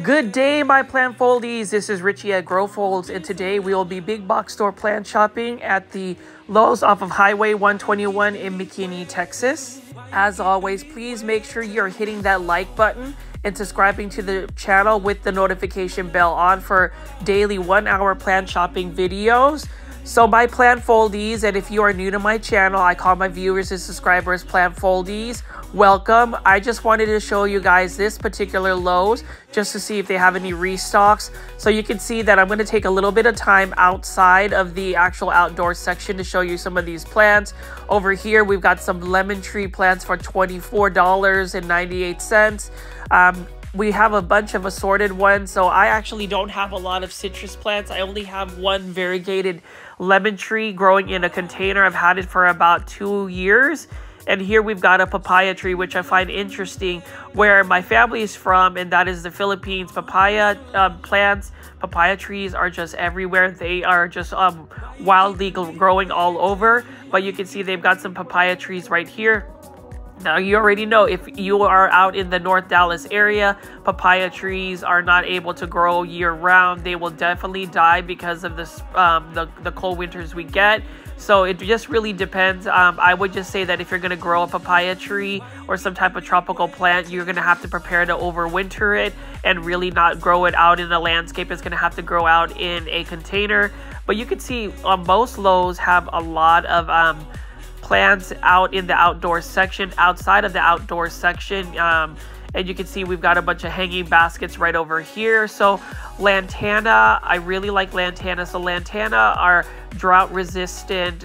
Good day, my plant foldies. This is Richie at Grow Folds, and today we will be big box store plant shopping at the Lowe's off of Highway 121 in McKinney, Texas. As always, please make sure you're hitting that like button and subscribing to the channel with the notification bell on for daily 1-hour plant shopping videos. So my plant foldies, and if you are new to my channel, I call my viewers and subscribers plant foldies. Welcome. I just wanted to show you guys this particular Lowe's just to see if they have any restocks. So you can see that I'm going to take a little bit of time outside of the actual outdoor section to show you some of these plants. Over here, we've got some lemon tree plants for $24.98. We have a bunch of assorted ones, so I actually don't have a lot of citrus plants. I only have one variegated lemon tree growing in a container. I've had it for about 2 years. And here we've got a papaya tree, which I find interesting, where my family is from, and that is the Philippines. Papaya plants, papaya trees are just everywhere. They are just wildly growing all over. But you can see they've got some papaya trees right here. Now, you already know if you are out in the North Dallas area, papaya trees are not able to grow year-round. They will definitely die because of this, the cold winters we get. So it just really depends. I would just say that if you're going to grow a papaya tree or some type of tropical plant, you're going to have to prepare to overwinter it and really not grow it out in the landscape. It's going to have to grow out in a container. But you can see most Lowe's have a lot of plants out in the outdoor section, outside of the outdoor section. And you can see we've got a bunch of hanging baskets right over here. So lantana, I really like lantana. So lantana are drought resistant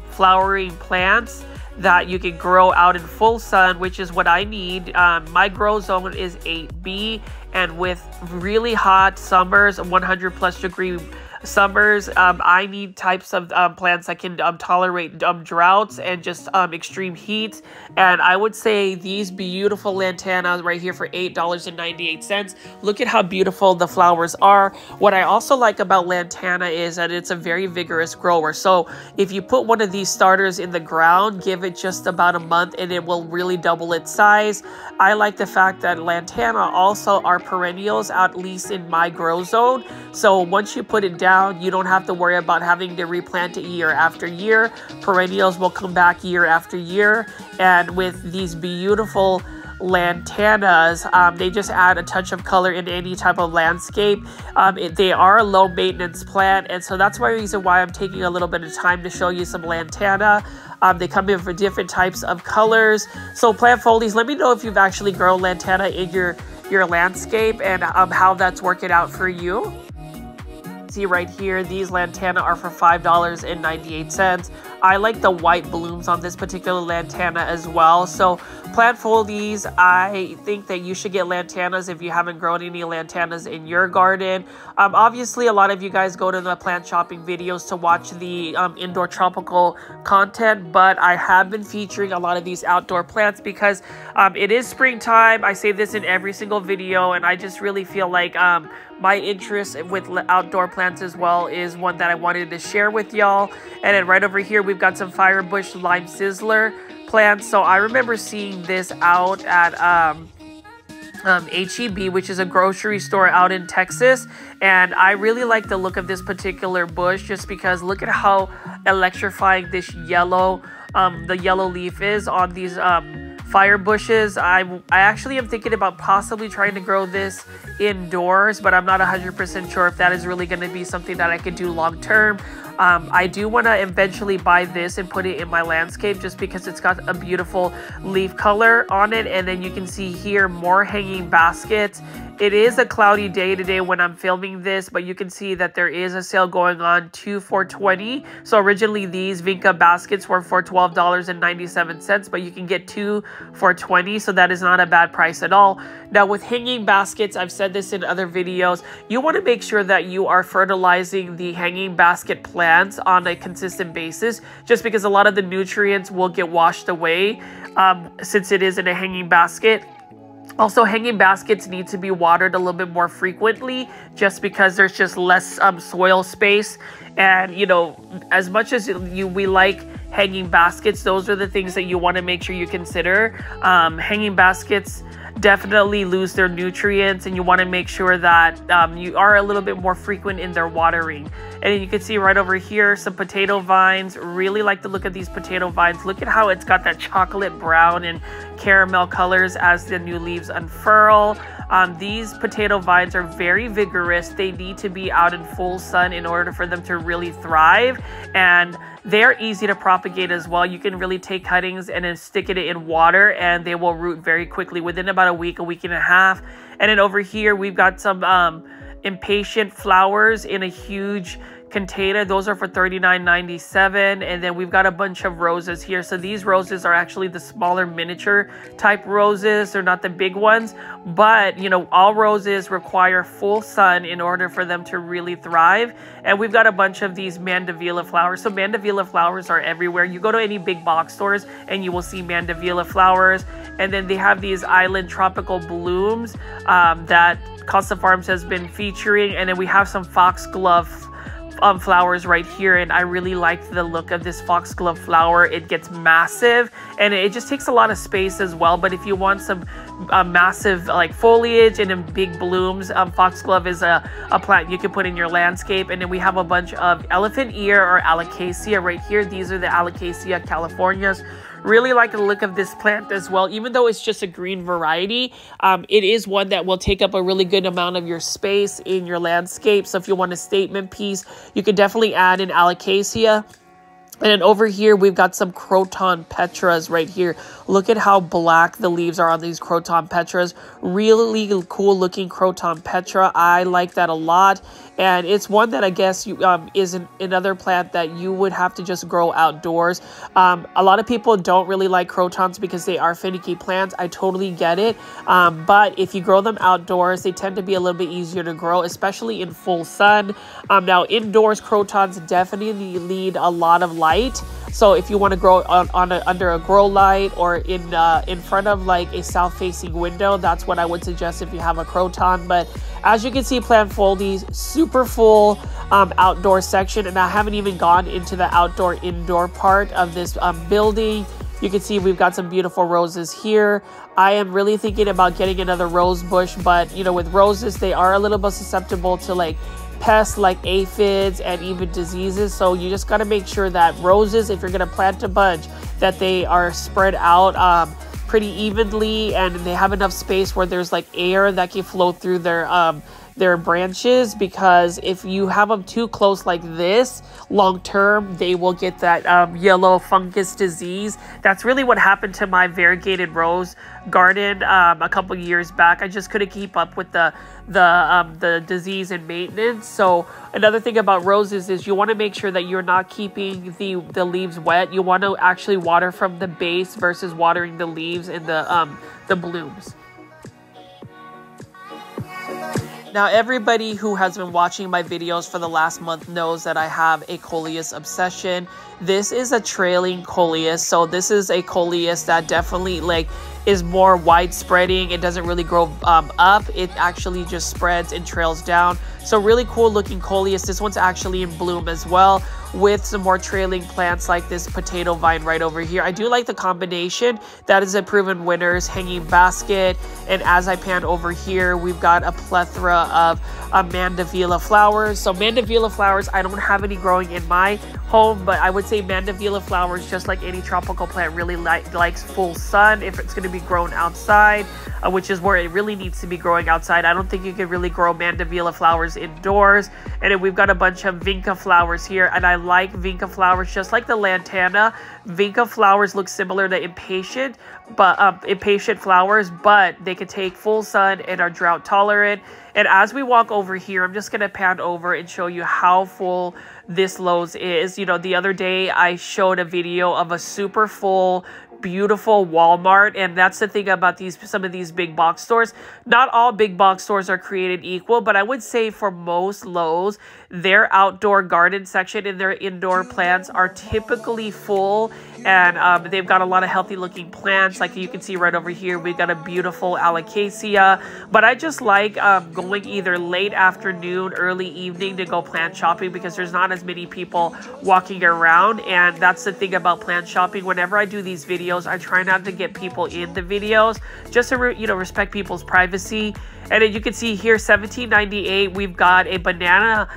flowering plants that you can grow out in full sun, which is what I need. My grow zone is 8B, and with really hot summers, 100+ degree summers, I need types of plants that can tolerate droughts and just extreme heat. And I would say these beautiful lantanas right here for $8.98. Look at how beautiful the flowers are. What I also like about lantana is that it's a very vigorous grower. So if you put one of these starters in the ground, give it just about a month and it will really double its size. I like the fact that lantana also are perennials, at least in my grow zone. So once you put it down, you don't have to worry about having to replant it year after year. Perennials will come back year after year. And with these beautiful lantanas, they just add a touch of color in any type of landscape. They are a low maintenance plant, and so that's one reason why I'm taking a little bit of time to show you some lantana. They come in for different types of colors. So plant foldies, let me know if you've actually grown lantana in your landscape and how that's working out for you. See right here, these lantana are for $5.98. I like the white blooms on this particular lantana as well. So plant foldies, I think that you should get lantanas if you haven't grown any lantanas in your garden. Obviously, a lot of you guys go to the plant shopping videos to watch the indoor tropical content, but I have been featuring a lot of these outdoor plants because it is springtime. I say this in every single video, and I just really feel like my interest with outdoor plants as well is one that I wanted to share with y'all. And then right over here, we've got some firebush lime sizzler plants. So I remember seeing this out at HEB, which is a grocery store out in Texas. And I really like the look of this particular bush just because look at how electrifying this yellow, the yellow leaf is on these fire bushes. I actually am thinking about possibly trying to grow this indoors, but I'm not 100% sure if that is really going to be something that I could do long term. I do want to eventually buy this and put it in my landscape just because it's got a beautiful leaf color on it. And then you can see here more hanging baskets. It is a cloudy day today when I'm filming this, but you can see that there is a sale going on, 2 for $20. So originally these Vinca baskets were for $12.97, but you can get 2 for $20. So that is not a bad price at all. Now with hanging baskets, I've said this in other videos, you want to make sure that you are fertilizing the hanging basket plants on a consistent basis, just because a lot of the nutrients will get washed away since it is in a hanging basket. Also, hanging baskets need to be watered a little bit more frequently just because there's just less soil space. And, you know, as much as we like hanging baskets. Those are the things that you want to make sure you consider. Hanging baskets definitely lose their nutrients, and you want to make sure that you are a little bit more frequent in their watering. And you can see right over here some potato vines. Really like the look of these potato vines. Look at how it's got that chocolate brown and caramel colors as the new leaves unfurl. These potato vines are very vigorous. They need to be out in full sun in order for them to really thrive, and they're easy to propagate as well. You can really take cuttings and then stick it in water, and they will root very quickly within about a week and a half. And then over here we've got some impatient flowers in a huge container. Those are for $39.97. And then we've got a bunch of roses here. So these roses are actually the smaller miniature type roses. They're not the big ones, but you know, all roses require full sun in order for them to really thrive. And we've got a bunch of these mandevilla flowers. So mandevilla flowers are everywhere. You go to any big box stores and you will see mandevilla flowers. And then they have these island tropical blooms that Costa Farms has been featuring. And then we have some foxglove flowers right here, and I really like the look of this foxglove flower. It gets massive and it just takes a lot of space as well. But if you want some massive like foliage and then big blooms, foxglove is a plant you can put in your landscape. And then we have a bunch of elephant ear or alocasia right here. These are the Alocasia californias. Really like the look of this plant as well. Even though it's just a green variety, it is one that will take up a really good amount of your space in your landscape. So if you want a statement piece, you could definitely add an alocasia. And then over here, we've got some Croton petras right here. Look at how black the leaves are on these Croton petras. Really cool looking Croton petra. I like that a lot. And it's one that I guess is another plant that you would have to just grow outdoors. A lot of people don't really like crotons because they are finicky plants. I totally get it. But if you grow them outdoors, they tend to be a little bit easier to grow, especially in full sun. Now, indoors, crotons definitely need a lot of light. So if you want to grow under a grow light or in front of like a south-facing window, that's what I would suggest if you have a croton. But as you can see, Plant Foldies, super full outdoor section, and I haven't even gone into the indoor part of this building. You can see we've got some beautiful roses here. I am really thinking about getting another rose bush, but you know, with roses, they are a little bit susceptible to like pests like aphids and even diseases. So you just got to make sure that roses, if you're going to plant a bunch, that they are spread out pretty evenly and they have enough space where there's like air that can flow through their branches, because if you have them too close like this, long term, they will get that yellow fungus disease. That's really what happened to my variegated rose garden a couple years back. I just couldn't keep up with the disease and maintenance. So another thing about roses is you want to make sure that you're not keeping the leaves wet. You want to actually water from the base versus watering the leaves and the blooms. Now, everybody who has been watching my videos for the last month knows that I have a Coleus obsession. This is a trailing Coleus. So this is a Coleus that definitely like is more widespreading. It doesn't really grow up. It actually just spreads and trails down. So really cool looking Coleus. This one's actually in bloom as well, with some more trailing plants like this potato vine right over here. I do like the combination. That is a proven winner's hanging basket. And as I pan over here, we've got a plethora of mandevilla flowers. So mandevilla flowers, I don't have any growing in my home, but I would say mandevilla flowers, just like any tropical plant, really likes full sun if it's going to be grown outside, which is where it really needs to be growing outside. I don't think you can really grow mandevilla flowers indoors. And then we've got a bunch of vinca flowers here, and I like vinca flowers just like the lantana. Vinca flowers look similar to impatient flowers, but they can take full sun and are drought tolerant. And as we walk over here, I'm just going to pan over and show you how full this Lowe's is. You know, the other day I showed a video of a super full, beautiful Walmart, and that's the thing about some of these big box stores. Not all big box stores are created equal, but I would say for most Lowe's, their outdoor garden section and their indoor plants are typically full, And they've got a lot of healthy looking plants. Like you can see right over here, we've got a beautiful alocasia. But I just like going either late afternoon, early evening to go plant shopping, because there's not as many people walking around. And that's the thing about plant shopping. Whenever I do these videos, I try not to get people in the videos, just to respect people's privacy. And as you can see here, $17.98, we've got a banana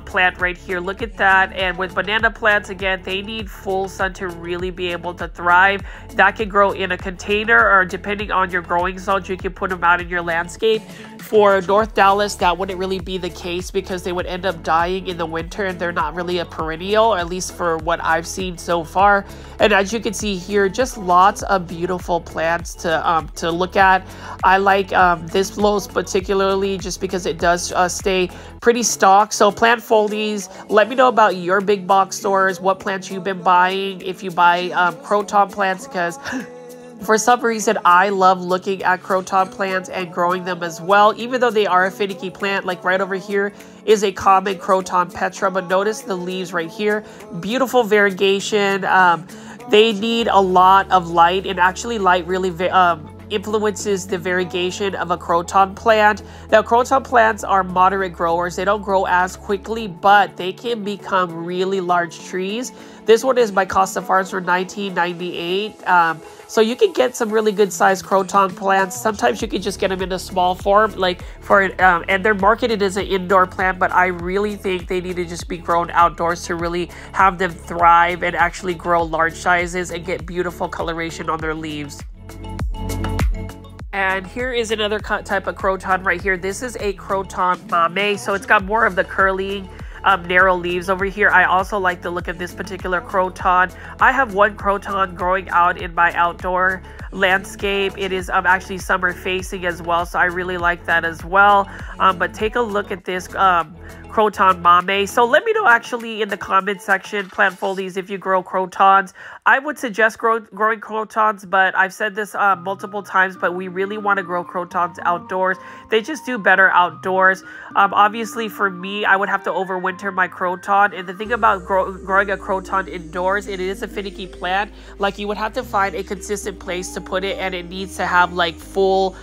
plant right here. Look at that. And with banana plants, again, they need full sun to really be able to thrive. That can grow in a container, or depending on your growing zone, you can put them out in your landscape. For North Dallas, that wouldn't really be the case, because they would end up dying in the winter, and they're not really a perennial, at least for what I've seen so far. And as you can see here, just lots of beautiful plants to look at. I like this Lowe particularly, just because it does stay pretty stocked. So Plant Foldies, let me know about your big box stores, what plants you've been buying, if you buy croton plants, because for some reason, I love looking at croton plants and growing them as well, even though they are a finicky plant. Like right over here is a common croton petra, but notice the leaves right here. Beautiful variegation. They need a lot of light, and actually light really influences the variegation of a croton plant. Now, croton plants are moderate growers. They don't grow as quickly, but they can become really large trees. This one is by Costa Farms for $19.98. So you can get some really good sized croton plants. Sometimes you can just get them in a small form, like and they're marketed as an indoor plant, but I really think they need to just be grown outdoors to really have them thrive and actually grow large sizes and get beautiful coloration on their leaves. And here is another type of croton right here. This is a croton mame, so it's got more of the curling, narrow leaves over here. I also like the look of this particular croton. I have one croton growing out in my outdoor landscape. It is actually summer facing as well, so I really like that as well. But take a look at this croton mame. So let me know actually in the comment section, Plant Foldies, if you grow crotons. I would suggest growing crotons, but I've said this multiple times, but we really want to grow crotons outdoors. They just do better outdoors. Obviously for me, I would have to overwinter my croton. And the thing about growing a croton indoors, it is a finicky plant. Like you would have to find a consistent place to put it, and it needs to have like full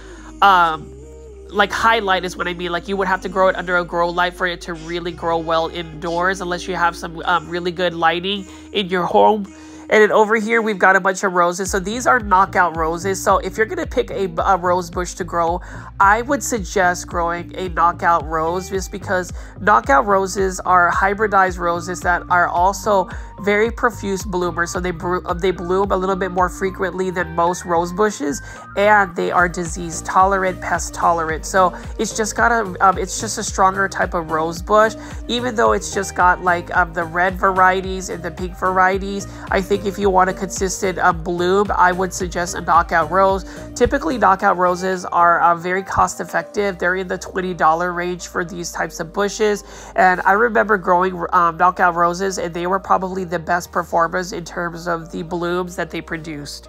like highlight is what I mean. Like you would have to grow it under a grow light for it to really grow well indoors, unless you have some really good lighting in your home. And then over here, we've got a bunch of roses. So these are knockout roses. So if you're going to pick a rose bush to grow, I would suggest growing a knockout rose, just because knockout roses are hybridized roses that are also very profuse bloomers. So they bloom a little bit more frequently than most rose bushes, and they are disease tolerant, pest tolerant. So it's just got it's just a stronger type of rose bush, even though it's just got like the red varieties and the pink varieties. I think if you want a consistent bloom, I would suggest a knockout rose. Typically, knockout roses are very cost effective. They're in the $20 range for these types of bushes. And I remember growing knockout roses, and they were probably the best performers in terms of the blooms that they produced.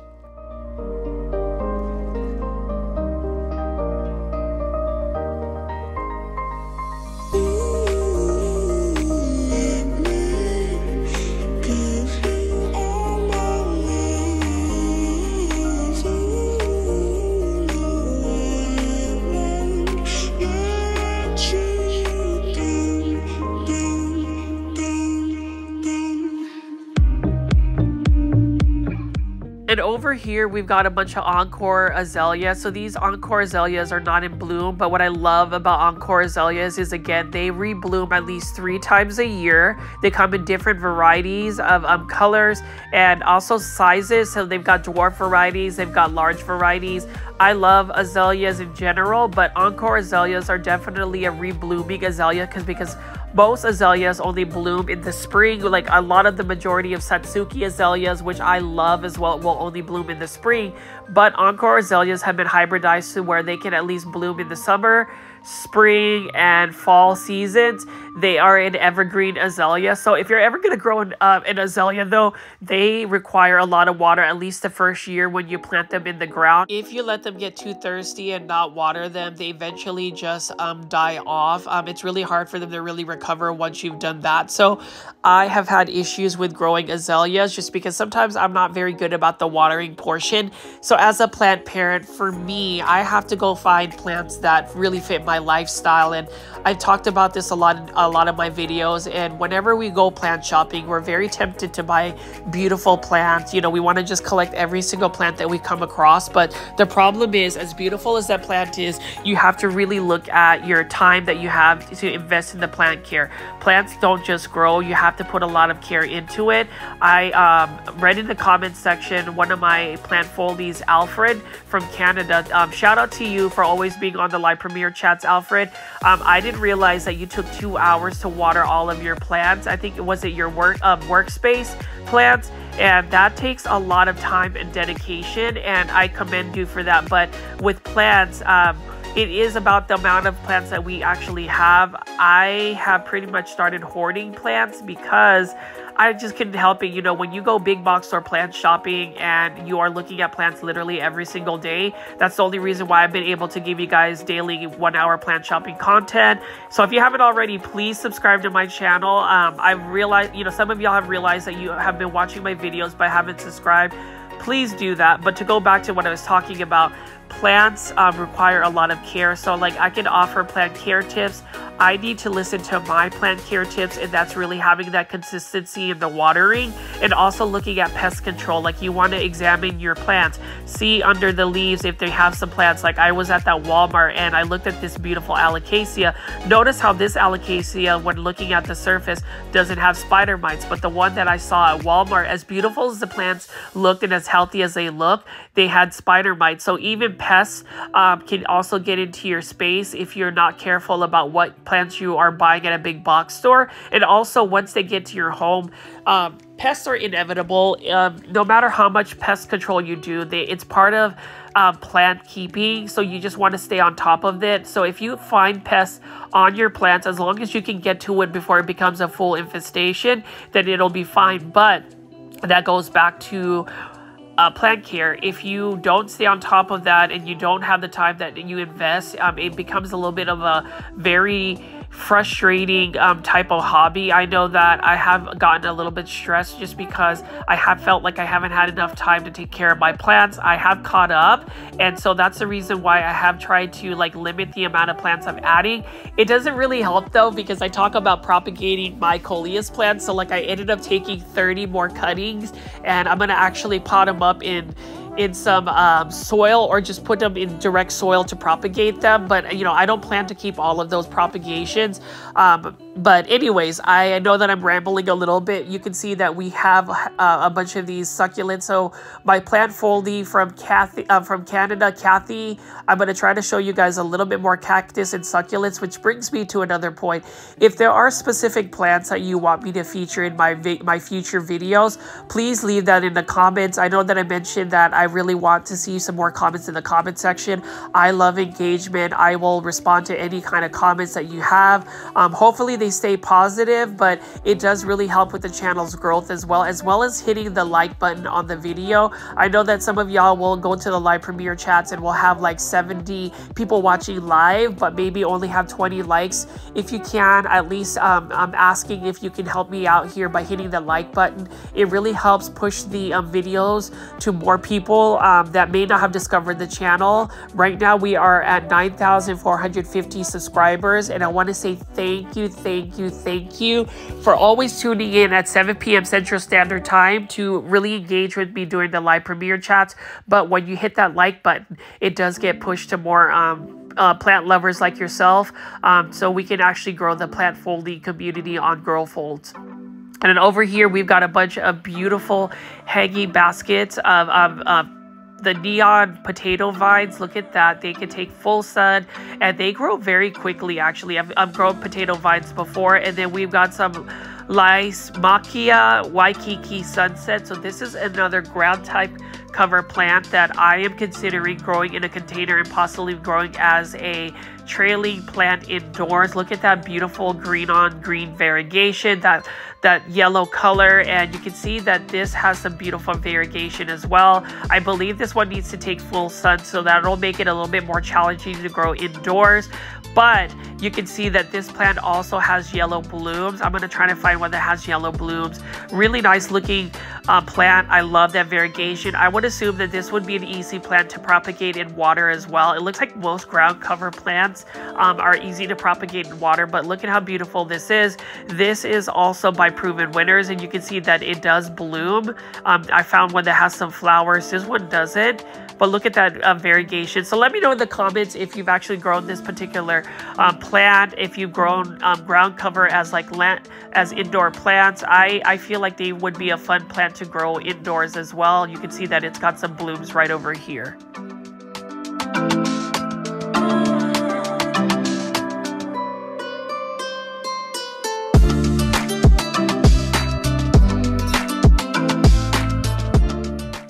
And over here, we've got a bunch of Encore azaleas. So these Encore azaleas are not in bloom, but what I love about Encore azaleas is, again, they rebloom at least 3 times a year. They come in different varieties of colors and also sizes. So they've got dwarf varieties, they've got large varieties. I love azaleas in general, but Encore azaleas are definitely a reblooming azalea because most azaleas only bloom in the spring. Like a lot of the majority of Satsuki azaleas, which I love as well, will only bloom in the spring. But Encore azaleas have been hybridized to where they can at least bloom in the summer. spring and fall seasons. They are an evergreen azalea. So if you're ever going to grow an azalea, though, they require a lot of water, at least the first year when you plant them in the ground. If you let them get too thirsty and not water them, they eventually just die off. It's really hard for them to really recover once you've done that. So I have had issues with growing azaleas just because sometimes I'm not very good about the watering portion. So as a plant parent, for me, I have to go find plants that really fit my lifestyle. And I've talked about this a lot of my videos, and whenever we go plant shopping, we're very tempted to buy beautiful plants. You know, we want to just collect every single plant that we come across, but the problem is, as beautiful as that plant is, you have to really look at your time that you have to invest in the plant care. Plants don't just grow, you have to put a lot of care into it. I read in the comments section, one of my plant foldies, Alfred from Canada, shout out to you for always being on the live premiere chats, Alfred. I didn't realize that you took 2 hours to water all of your plants. I think it was your workspace plants, and that takes a lot of time and dedication, and I commend you for that. But with plants, it is about the amount of plants that we actually have. I have pretty much started hoarding plants because I just couldn't help it. You know, when you go big box store plant shopping and you are looking at plants literally every single day, that's the only reason why I've been able to give you guys daily 1 hour plant shopping content. So if you haven't already, please subscribe to my channel. I've realized, you know, some of y'all have realized that you have been watching my videos but haven't subscribed. Please do that. But to go back to what I was talking about, plants require a lot of care. So like, I can offer plant care tips. I need to listen to my plant care tips, and that's really having that consistency in the watering, and also looking at pest control. Like, you want to examine your plants, see under the leaves if they have some plants. Like, I was at that Walmart and I looked at this beautiful alocasia. Notice how this alocasia, when looking at the surface, doesn't have spider mites, but the one that I saw at Walmart, as beautiful as the plants looked and as healthy as they look, they had spider mites. So even pests can also get into your space if you're not careful about what plants you are buying at a big box store. And also, once they get to your home, pests are inevitable. No matter how much pest control you do, it's part of plant keeping, so you just want to stay on top of it. So if you find pests on your plants, as long as you can get to it before it becomes a full infestation, then it'll be fine. But that goes back to plant care. If you don't stay on top of that and you don't have the time that you invest, it becomes a little bit of a very frustrating type of hobby. I know that I have gotten a little bit stressed just because I have felt like I haven't had enough time to take care of my plants. I have caught up, and so that's the reason why I have tried to like limit the amount of plants I'm adding. It doesn't really help though, because I talk about propagating my Coleus plants. So like, I ended up taking 30 more cuttings, and I'm gonna actually pot them up in some soil, or just put them in direct soil to propagate them. But you know, I don't plan to keep all of those propagations. But anyways, I know that I'm rambling a little bit. You can see that we have a bunch of these succulents. So my plant foldie from Canada, Kathy, I'm going to try to show you guys a little bit more cactus and succulents, which brings me to another point. If there are specific plants that you want me to feature in my future videos, please leave that in the comments. I know that I mentioned that I really want to see some more comments in the comment section. I love engagement. I will respond to any kind of comments that you have. Hopefully they stay positive, but it does really help with the channel's growth, as well as hitting the like button on the video. I know that some of y'all will go to the live premiere chats and we'll have like 70 people watching live, but maybe only have 20 likes. If you can, at least I'm asking if you can help me out here by hitting the like button. It really helps push the videos to more people that may not have discovered the channel. Right now we are at 9,450 subscribers, and I want to say thank you for always tuning in at 7 p.m. Central Standard Time to really engage with me during the live premiere chats. But when you hit that like button, it does get pushed to more plant lovers like yourself, so we can actually grow the plant folding community on Girl Folds. And then over here, we've got a bunch of beautiful hanging baskets of the neon potato vines. Look at that. They can take full sun, and they grow very quickly, actually. I've grown potato vines before. And then we've got some Lysimachia Waikiki Sunset. So this is another ground type cover plant that I am considering growing in a container and possibly growing as a trailing plant indoors. Look at that beautiful green on green variegation, that yellow color, and you can see that this has some beautiful variegation as well. I believe this one needs to take full sun, so that'll make it a little bit more challenging to grow indoors. But you can see that this plant also has yellow blooms. I'm going to try to find one that has yellow blooms. Really nice looking plant. I love that variegation. I would assume that this would be an easy plant to propagate in water as well. It looks like most ground cover plants are easy to propagate in water, but look at how beautiful this is. This is also by Proven Winners, and you can see that it does bloom. I found one that has some flowers. This one doesn't. But look at that variegation. So let me know in the comments if you've actually grown this particular plant, if you've grown ground cover as as indoor plants. I feel like they would be a fun plant to grow indoors as well. You can see that it's got some blooms right over here.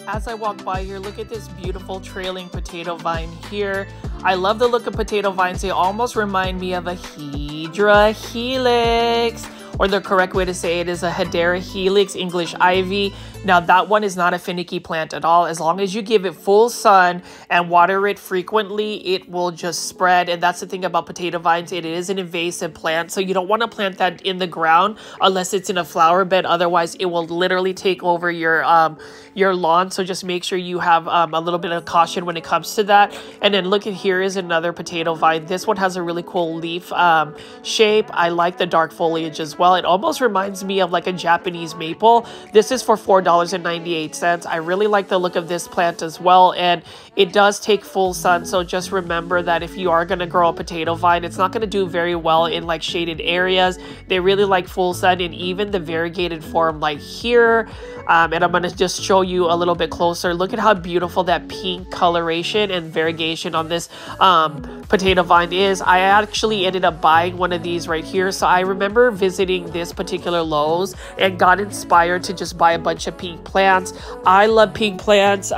As I walk by here, look at this beautiful trailing potato vine here. I love the look of potato vines. They almost remind me of a Hedera helix, or the correct way to say it is a Hedera helix, English ivy. Now that one is not a finicky plant at all. As long as you give it full sun and water it frequently, it will just spread. And that's the thing about potato vines. It is an invasive plant, so you don't want to plant that in the ground unless it's in a flower bed. Otherwise, it will literally take over your lawn. So just make sure you have a little bit of caution when it comes to that. And then look at here is another potato vine. This one has a really cool leaf shape. I like the dark foliage as well. It almost reminds me of like a Japanese maple. This is for $4.98. I really like the look of this plant as well, and it does take full sun. So just remember that if you are going to grow a potato vine, it's not going to do very well in like shaded areas. They really like full sun, and even the variegated form like here. And I'm going to just show you a little bit closer. Look at how beautiful that pink coloration and variegation on this potato vine is. I actually ended up buying one of these right here. So I remember visiting this particular Lowe's and got inspired to just buy a bunch of pink plants. I love pink plants.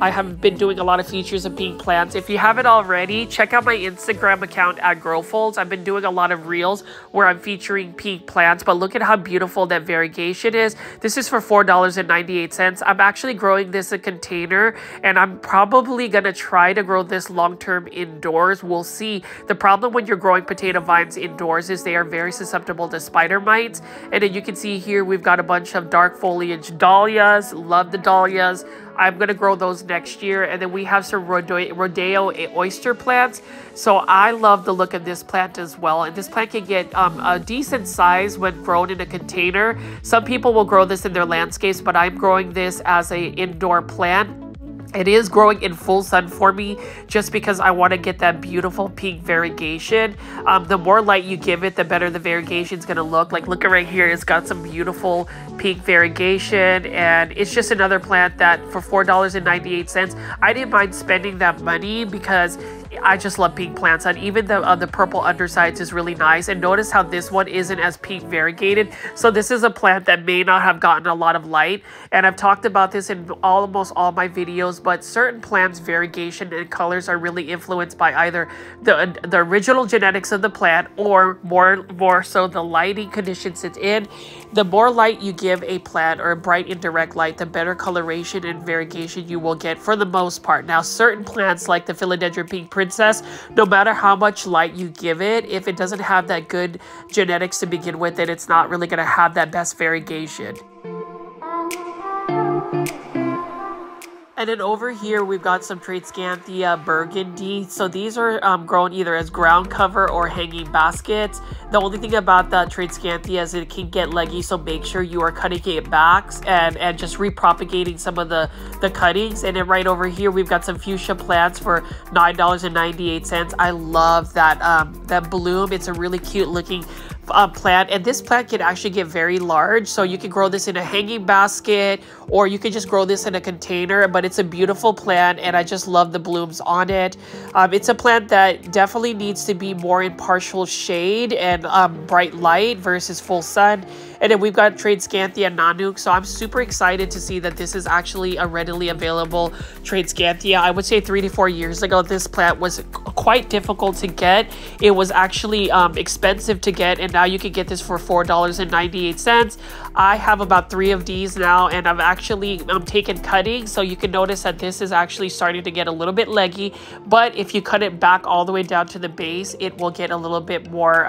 I have been doing a lot of features of pink plants. If you haven't already, check out my Instagram account at GrowFolds. I've been doing a lot of reels where I'm featuring pink plants, but look at how beautiful that variegation is. This is for $4.98. I'm actually growing this in a container, and I'm probably gonna try to grow this long-term indoors. We'll see. The problem when you're growing potato vines indoors is they are very susceptible to spider mites. And then you can see here we've got a bunch of dark foliage dahlias. Love the dahlias. I'm going to grow those next year. And then we have some rodeo oyster plants. So I love the look of this plant as well. And this plant can get a decent size when grown in a container. Some people will grow this in their landscapes, but I'm growing this as an indoor plant. It is growing in full sun for me just because I want to get that beautiful pink variegation. The more light you give it, the better the variegation is going to look. Like, look at right here. It's got some beautiful pink variegation, and it's just another plant that for $4.98, I didn't mind spending that money because I just love pink plants, and even the purple undersides is really nice. And notice how this one isn't as pink variegated. So this is a plant that may not have gotten a lot of light, and I've talked about this in almost all my videos, but certain plants' variegation and colors are really influenced by either the original genetics of the plant or more so the lighting conditions it's in. The more light you give a plant, or a bright indirect light, the better coloration and variegation you will get for the most part. Now, certain plants like the philodendron pink princess, no matter how much light you give it, if it doesn't have that good genetics to begin with, then it's not really going to have that best variegation. And then over here, we've got some Tradescanthia burgundy. So these are grown either as ground cover or hanging baskets. The only thing about the Tradescanthia is it can get leggy, so make sure you are cutting it back and just repropagating some of the cuttings. And then right over here, we've got some fuchsia plants for $9.98. I love that bloom. It's a really cute looking plant, and this plant can actually get very large, so you can grow this in a hanging basket, or you can just grow this in a container. But it's a beautiful plant, and I just love the blooms on it. It's a plant that definitely needs to be more in partial shade and bright light versus full sun. And then we've got Tradescanthia Nanook. So I'm super excited to see that this is actually a readily available Tradescanthia. I would say 3 to 4 years ago, this plant was quite difficult to get. It was actually expensive to get, and now you can get this for $4.98. I have about 3 of these now, and I've actually taken cuttings, so you can notice that this is actually starting to get a little bit leggy, but if you cut it back all the way down to the base, it will get a little bit more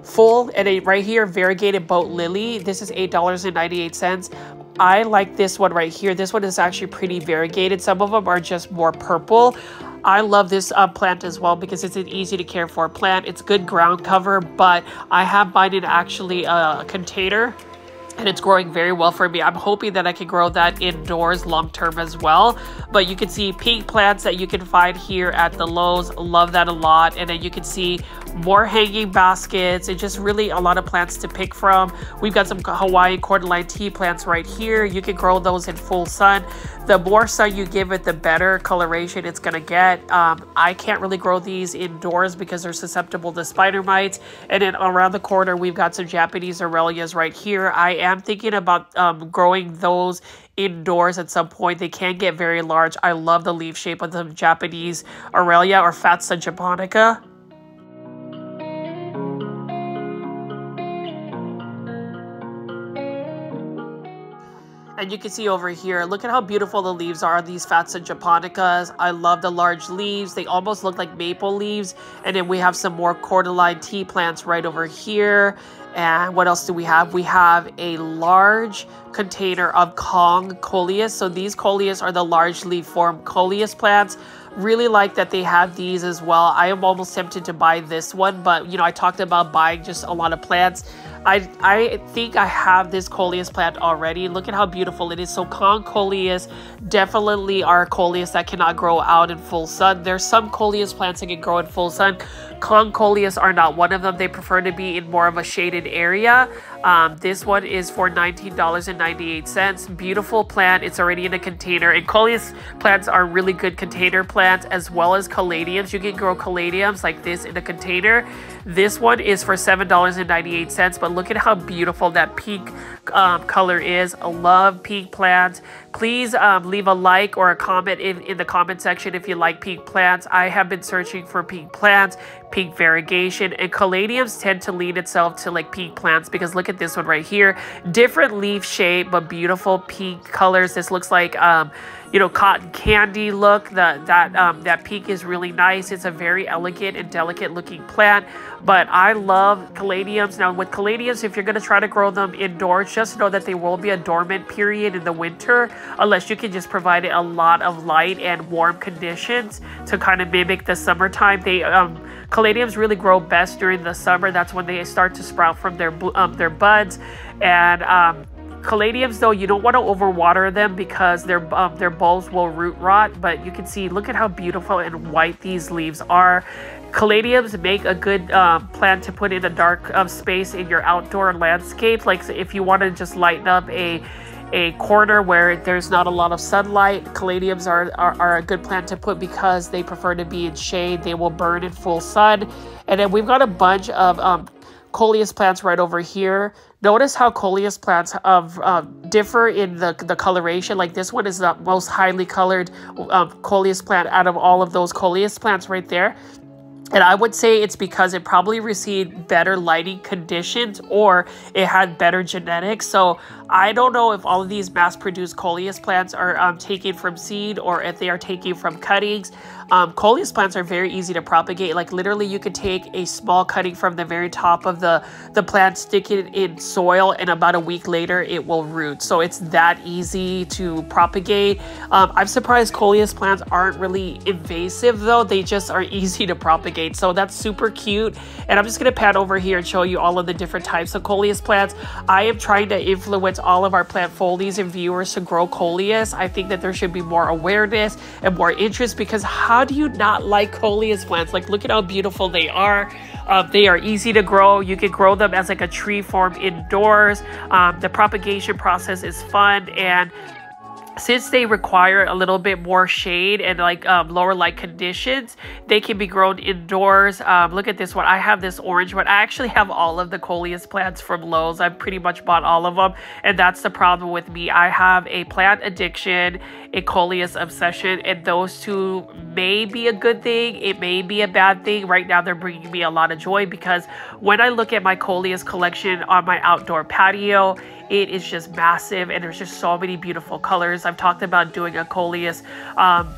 full. And right here, variegated boat lily, this is $8.98. I like this one right here. This one is actually pretty variegated. Some of them are just more purple. I love this plant as well because it's an easy to care for plant. It's good ground cover, but I have mine in actually a container, and it's growing very well for me. I'm hoping that I can grow that indoors long term as well. But you can see pink plants that you can find here at the Lowe's. Love that a lot. And then you can see more hanging baskets and just really a lot of plants to pick from. We've got some Hawaiian cordyline tea plants right here. You can grow those in full sun. The more sun you give it, the better coloration it's gonna get. I can't really grow these indoors because they're susceptible to spider mites. And then around the corner, we've got some Japanese Arelias right here. I am thinking about growing those indoors at some point. They can get very large. I love the leaf shape of the Japanese Aurelia or Fatsa japonica. And you can see over here, look at how beautiful the leaves are on these Fatsa japonicas. I love the large leaves. They almost look like maple leaves. And then we have some more cordyline tea plants right over here. And what else do we have? We have a large container of Kong Coleus. So these Coleus are the large leaf form Coleus plants. Really like that they have these as well. I am almost tempted to buy this one, but you know, I talked about buying just a lot of plants. I think I have this Coleus plant already. Look at how beautiful it is. So Kong Coleus definitely are Coleus that cannot grow out in full sun. There's some Coleus plants that can grow in full sun. Kong Coleus are not one of them. They prefer to be in more of a shaded area. This one is for $19.98. Beautiful plant. It's already in a container. And Coleus plants are really good container plants as well as caladiums. You can grow caladiums like this in a container. This one is for $7.98, but look at how beautiful that pink color is. I love pink plants. Please leave a like or a comment in the comment section if you like pink plants. I have been searching for pink plants, pink variegation, and caladiums tend to lean itself to like pink plants because look at this one right here. Different leaf shape, but beautiful pink colors. This looks like you know, cotton candy look. That pink is really nice. It's a very elegant and delicate looking plant, but I love caladiums. Now with caladiums, if you're going to try to grow them indoors, just know that there will be a dormant period in the winter unless you can just provide it a lot of light and warm conditions to kind of mimic the summertime. They caladiums really grow best during the summer. That's when they start to sprout from their buds. And caladiums, though, you don't want to overwater them because their bulbs will root rot. But you can see, look at how beautiful and white these leaves are. Caladiums make a good plant to put in a dark space in your outdoor landscape. Like if you want to just lighten up a corner where there's not a lot of sunlight, caladiums are a good plant to put because they prefer to be in shade. They will burn in full sun. And then we've got a bunch of Coleus plants right over here. Notice how Coleus plants differ in the coloration. Like this one is the most highly colored Coleus plant out of all of those Coleus plants right there. And I would say it's because it probably received better lighting conditions or it had better genetics. So I don't know if all of these mass-produced Coleus plants are taken from seed or if they are taken from cuttings. Coleus plants are very easy to propagate. Like literally you could take a small cutting from the very top of the plant, stick it in soil, and about a week later it will root. So it's that easy to propagate. I'm surprised Coleus plants aren't really invasive though. They just are easy to propagate. So that's super cute. And I'm just going to pan over here and show you all of the different types of Coleus plants. I am trying to influence all of our plant foldies and viewers to grow Coleus. I think that there should be more awareness and more interest because how do you not like Coleus plants? Like look at how beautiful they are. They are easy to grow. You can grow them as like a tree form indoors. The propagation process is fun, and since they require a little bit more shade and like lower light conditions, they can be grown indoors. Look at this one. I have this orange one. I actually have all of the Coleus plants from Lowe's. I've pretty much bought all of them, and that's the problem with me. I have a plant addiction, a Coleus obsession, and those two may be a good thing. It may be a bad thing. Right now, they're bringing me a lot of joy because when I look at my Coleus collection on my outdoor patio, it is just massive, and there's just so many beautiful colors. I've talked about doing a Coleus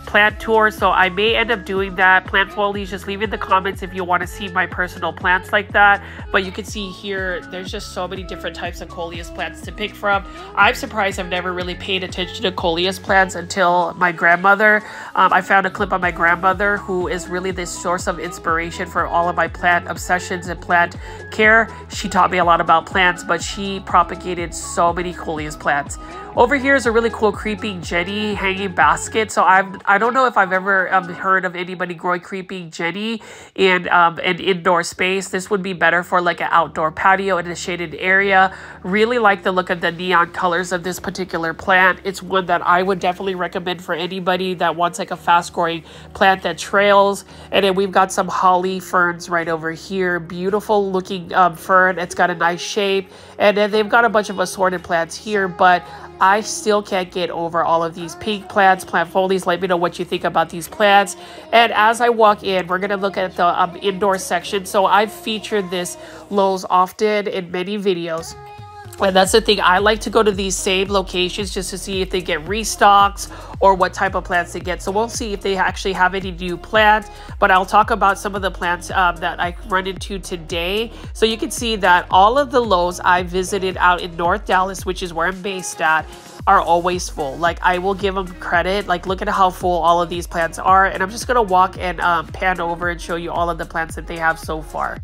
plant tour, so I may end up doing that. Plant foliage, just leave in the comments if you want to see my personal plants like that. But you can see here, there's just so many different types of Coleus plants to pick from. I'm surprised I've never really paid attention to Coleus plants until my grandmother. I found a clip on my grandmother, who is really the source of inspiration for all of my plant obsessions and plant care. She taught me a lot about plants, but she propagated so many Coleus plants. Over here is a really cool creeping Jenny hanging basket. So I don't know if I've ever heard of anybody growing creeping Jenny in an indoor space. This would be better for like an outdoor patio in a shaded area. Really like the look of the neon colors of this particular plant. It's one that I would definitely recommend for anybody that wants like a fast growing plant that trails. And then we've got some holly ferns right over here. Beautiful looking fern. It's got a nice shape. And then they've got a bunch of assorted plants here, but I still can't get over all of these pink plants, plant foliage. Let me know what you think about these plants. And as I walk in, we're going to look at the indoor section. So I've featured this Lowe's often in many videos. And that's the thing, I like to go to these same locations just to see if they get restocks or what type of plants they get. So we'll see if they actually have any new plants, but I'll talk about some of the plants that I run into today. So you can see that all of the Lowe's I visited out in North Dallas, which is where I'm based at, are always full. Like, I will give them credit. Like, look at how full all of these plants are. And I'm just gonna walk and pan over and show you all of the plants that they have so far.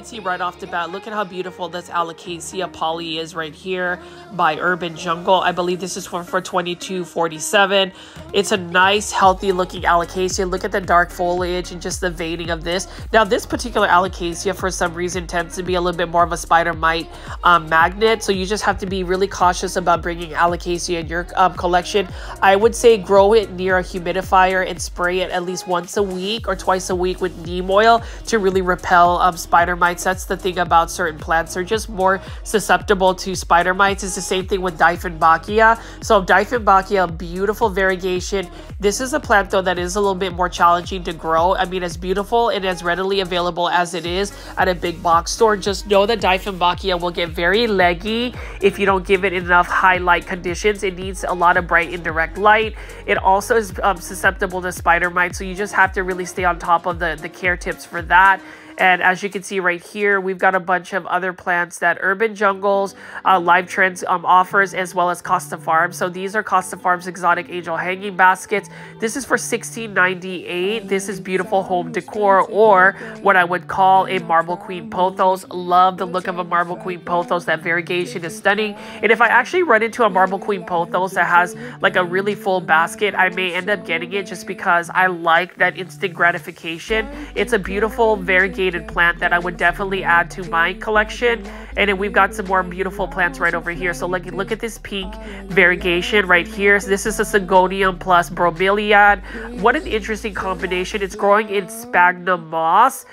See right off the bat, look at how beautiful this alocasia poly is right here by Urban Jungle. I believe this is for $22.47. It's a nice healthy looking alocasia. Look at the dark foliage and just the veining of this. Now this particular alocasia for some reason tends to be a little bit more of a spider mite magnet, so you just have to be really cautious about bringing alocasia in your collection. I would say grow it near a humidifier and spray it at least once a week or twice a week with neem oil to really repel spider mites. That's the thing about certain plants. They're just more susceptible to spider mites. It's the same thing with Dieffenbachia. So Dieffenbachia, beautiful variegation. This is a plant though that is a little bit more challenging to grow. I mean, as beautiful and as readily available as it is at a big box store, just know that Dieffenbachia will get very leggy if you don't give it enough high light conditions. It needs a lot of bright indirect light. It also is susceptible to spider mites, so you just have to really stay on top of the care tips for that. And as you can see right here, we've got a bunch of other plants that Urban Jungles, Live Trends offers, as well as Costa Farms. So these are Costa Farms exotic angel hanging baskets. This is for $16.98. This is beautiful home decor, or what I would call a Marble Queen pothos. Love the look of a Marble Queen pothos. That variegation is stunning. And if I actually run into a Marble Queen pothos that has like a really full basket, I may end up getting it just because I like that instant gratification. It's a beautiful variegated plant that I would definitely add to my collection. And then we've got some more beautiful plants right over here. So look at this pink variegation right here. So this is a Syngonium plus bromeliad. What an interesting combination. It's growing in sphagnum moss.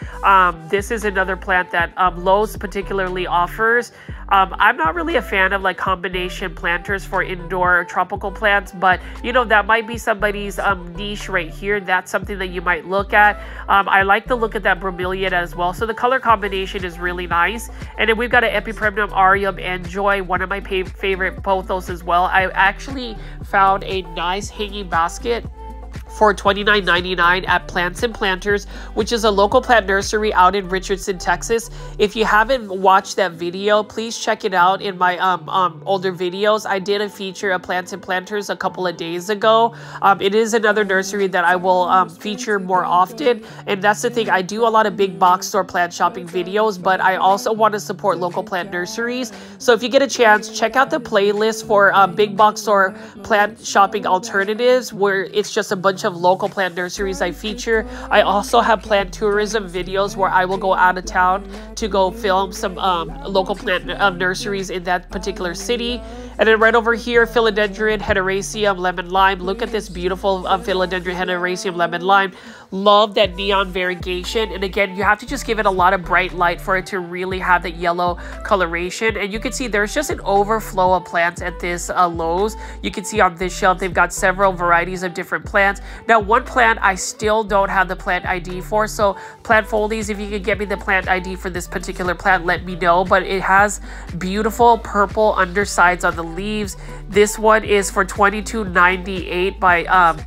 This is another plant that Lowe's particularly offers. I'm not really a fan of like combination planters for indoor tropical plants, but you know, that might be somebody's niche right here. That's something that you might look at. I like the look of that bromeliad as well. So the color combination is really nice. And then we've got an Epipremnum aureum and Joy, one of my favorite pothos as well. I actually found a nice hanging basket for $29.99 at Plants and Planters, which is a local plant nursery out in Richardson, Texas. If you haven't watched that video, please check it out in my older videos. I did a feature of Plants and Planters a couple of days ago. It is another nursery that I will feature more often, and that's the thing. I do a lot of big box store plant shopping videos, but I also want to support local plant nurseries. So if you get a chance, check out the playlist for big box store plant shopping alternatives, where it's just a bunch of local plant nurseries I feature. I also have plant tourism videos where I will go out of town to go film some local plant nurseries in that particular city. And then right over here, philodendron, heteroecium, lemon lime. Look at this beautiful philodendron, heteroecium, lemon lime. Love that neon variegation. And again, you have to just give it a lot of bright light for it to really have that yellow coloration. And you can see there's just an overflow of plants at this Lowe's. You can see on this shelf, they've got several varieties of different plants. Now, one plant I still don't have the plant ID for. So plant foldies, if you could get me the plant ID for this particular plant, let me know. But it has beautiful purple undersides on the leaves. This one is for $22.98 by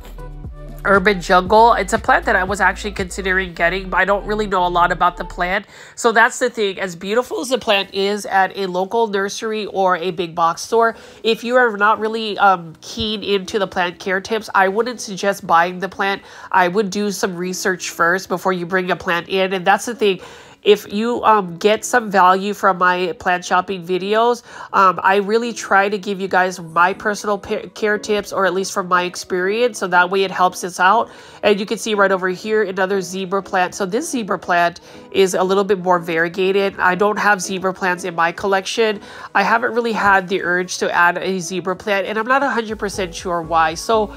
Urban Jungle. It's a plant that I was actually considering getting, but I don't really know a lot about the plant. So that's the thing. As beautiful as the plant is at a local nursery or a big box store, if you are not really keen into the plant care tips, I wouldn't suggest buying the plant. I would do some research first before you bring a plant in. And that's the thing. If you get some value from my plant shopping videos, I really try to give you guys my personal care tips, or at least from my experience, so that way it helps us out. And you can see right over here another zebra plant. So this zebra plant is a little bit more variegated. I don't have zebra plants in my collection. I haven't really had the urge to add a zebra plant, and I'm not 100% sure why. So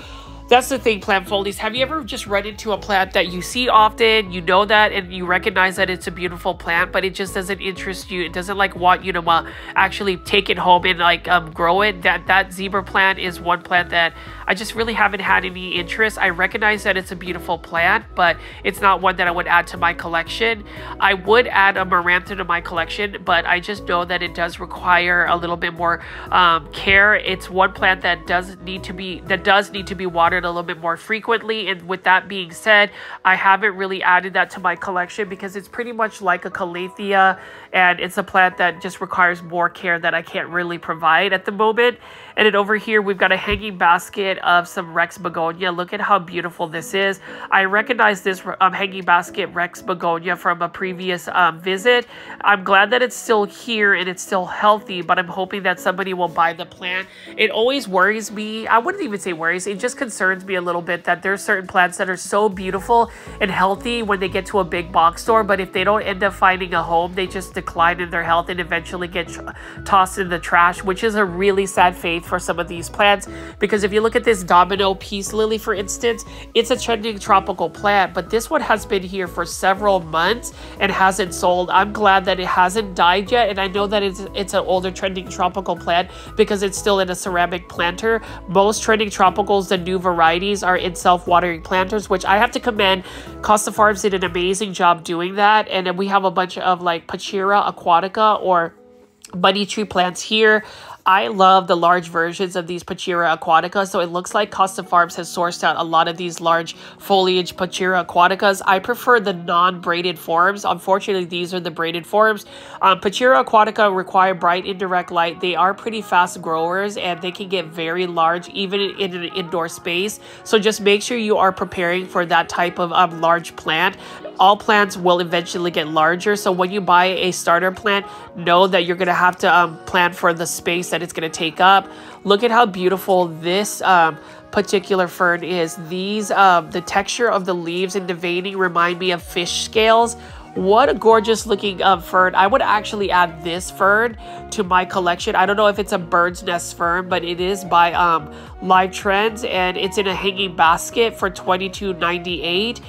that's the thing, plant foldies. Have you ever just run into a plant that you see often, you know that, and you recognize that it's a beautiful plant, but it just doesn't interest you? It doesn't like want you to actually take it home and like grow it. That zebra plant is one plant that I just really haven't had any interest. I recognize that it's a beautiful plant, but it's not one that I would add to my collection. I would add a Marantha to my collection, but I just know that it does require a little bit more care. It's one plant that does need to be watered a little bit more frequently. And with that being said, I haven't really added that to my collection because it's pretty much like a calathea, and it's a plant that just requires more care that I can't really provide at the moment. And then over here, we've got a hanging basket of some Rex begonia. Look at how beautiful this is. I recognize this hanging basket Rex begonia from a previous visit. I'm glad that it's still here and it's still healthy, but I'm hoping that somebody will buy the plant. It always worries me. I wouldn't even say worries. It just concerns me a little bit that there's certain plants that are so beautiful and healthy when they get to a big box store, but if they don't end up finding a home, they just decline in their health and eventually get tossed in the trash, which is a really sad fate for some of these plants. Because if you look at this domino peace lily, for instance, it's a trending tropical plant, but this one has been here for several months and hasn't sold. I'm glad that it hasn't died yet, and I know that it's an older trending tropical plant because it's still in a ceramic planter. Most trending tropicals, the new varieties, are in self-watering planters, which I have to commend. Costa Farms did an amazing job doing that. And then we have a bunch of like Pachira aquatica or money tree plants here. I love the large versions of these Pachira aquatica, so it looks like Costa Farms has sourced out a lot of these large foliage Pachira aquaticas. I prefer the non-braided forms. Unfortunately, these are the braided forms. Pachira aquatica require bright indirect light. They are pretty fast growers and they can get very large even in an indoor space. So just make sure you are preparing for that type of large plant. All plants will eventually get larger, so when you buy a starter plant, know that you're going to have to plan for the space that it's going to take up. Look at how beautiful this particular fern is. These the texture of the leaves and the veining remind me of fish scales. What a gorgeous looking fern. I would actually add this fern to my collection. I don't know if it's a bird's nest fern, but it is by Live Trends, and it's in a hanging basket for $22.98.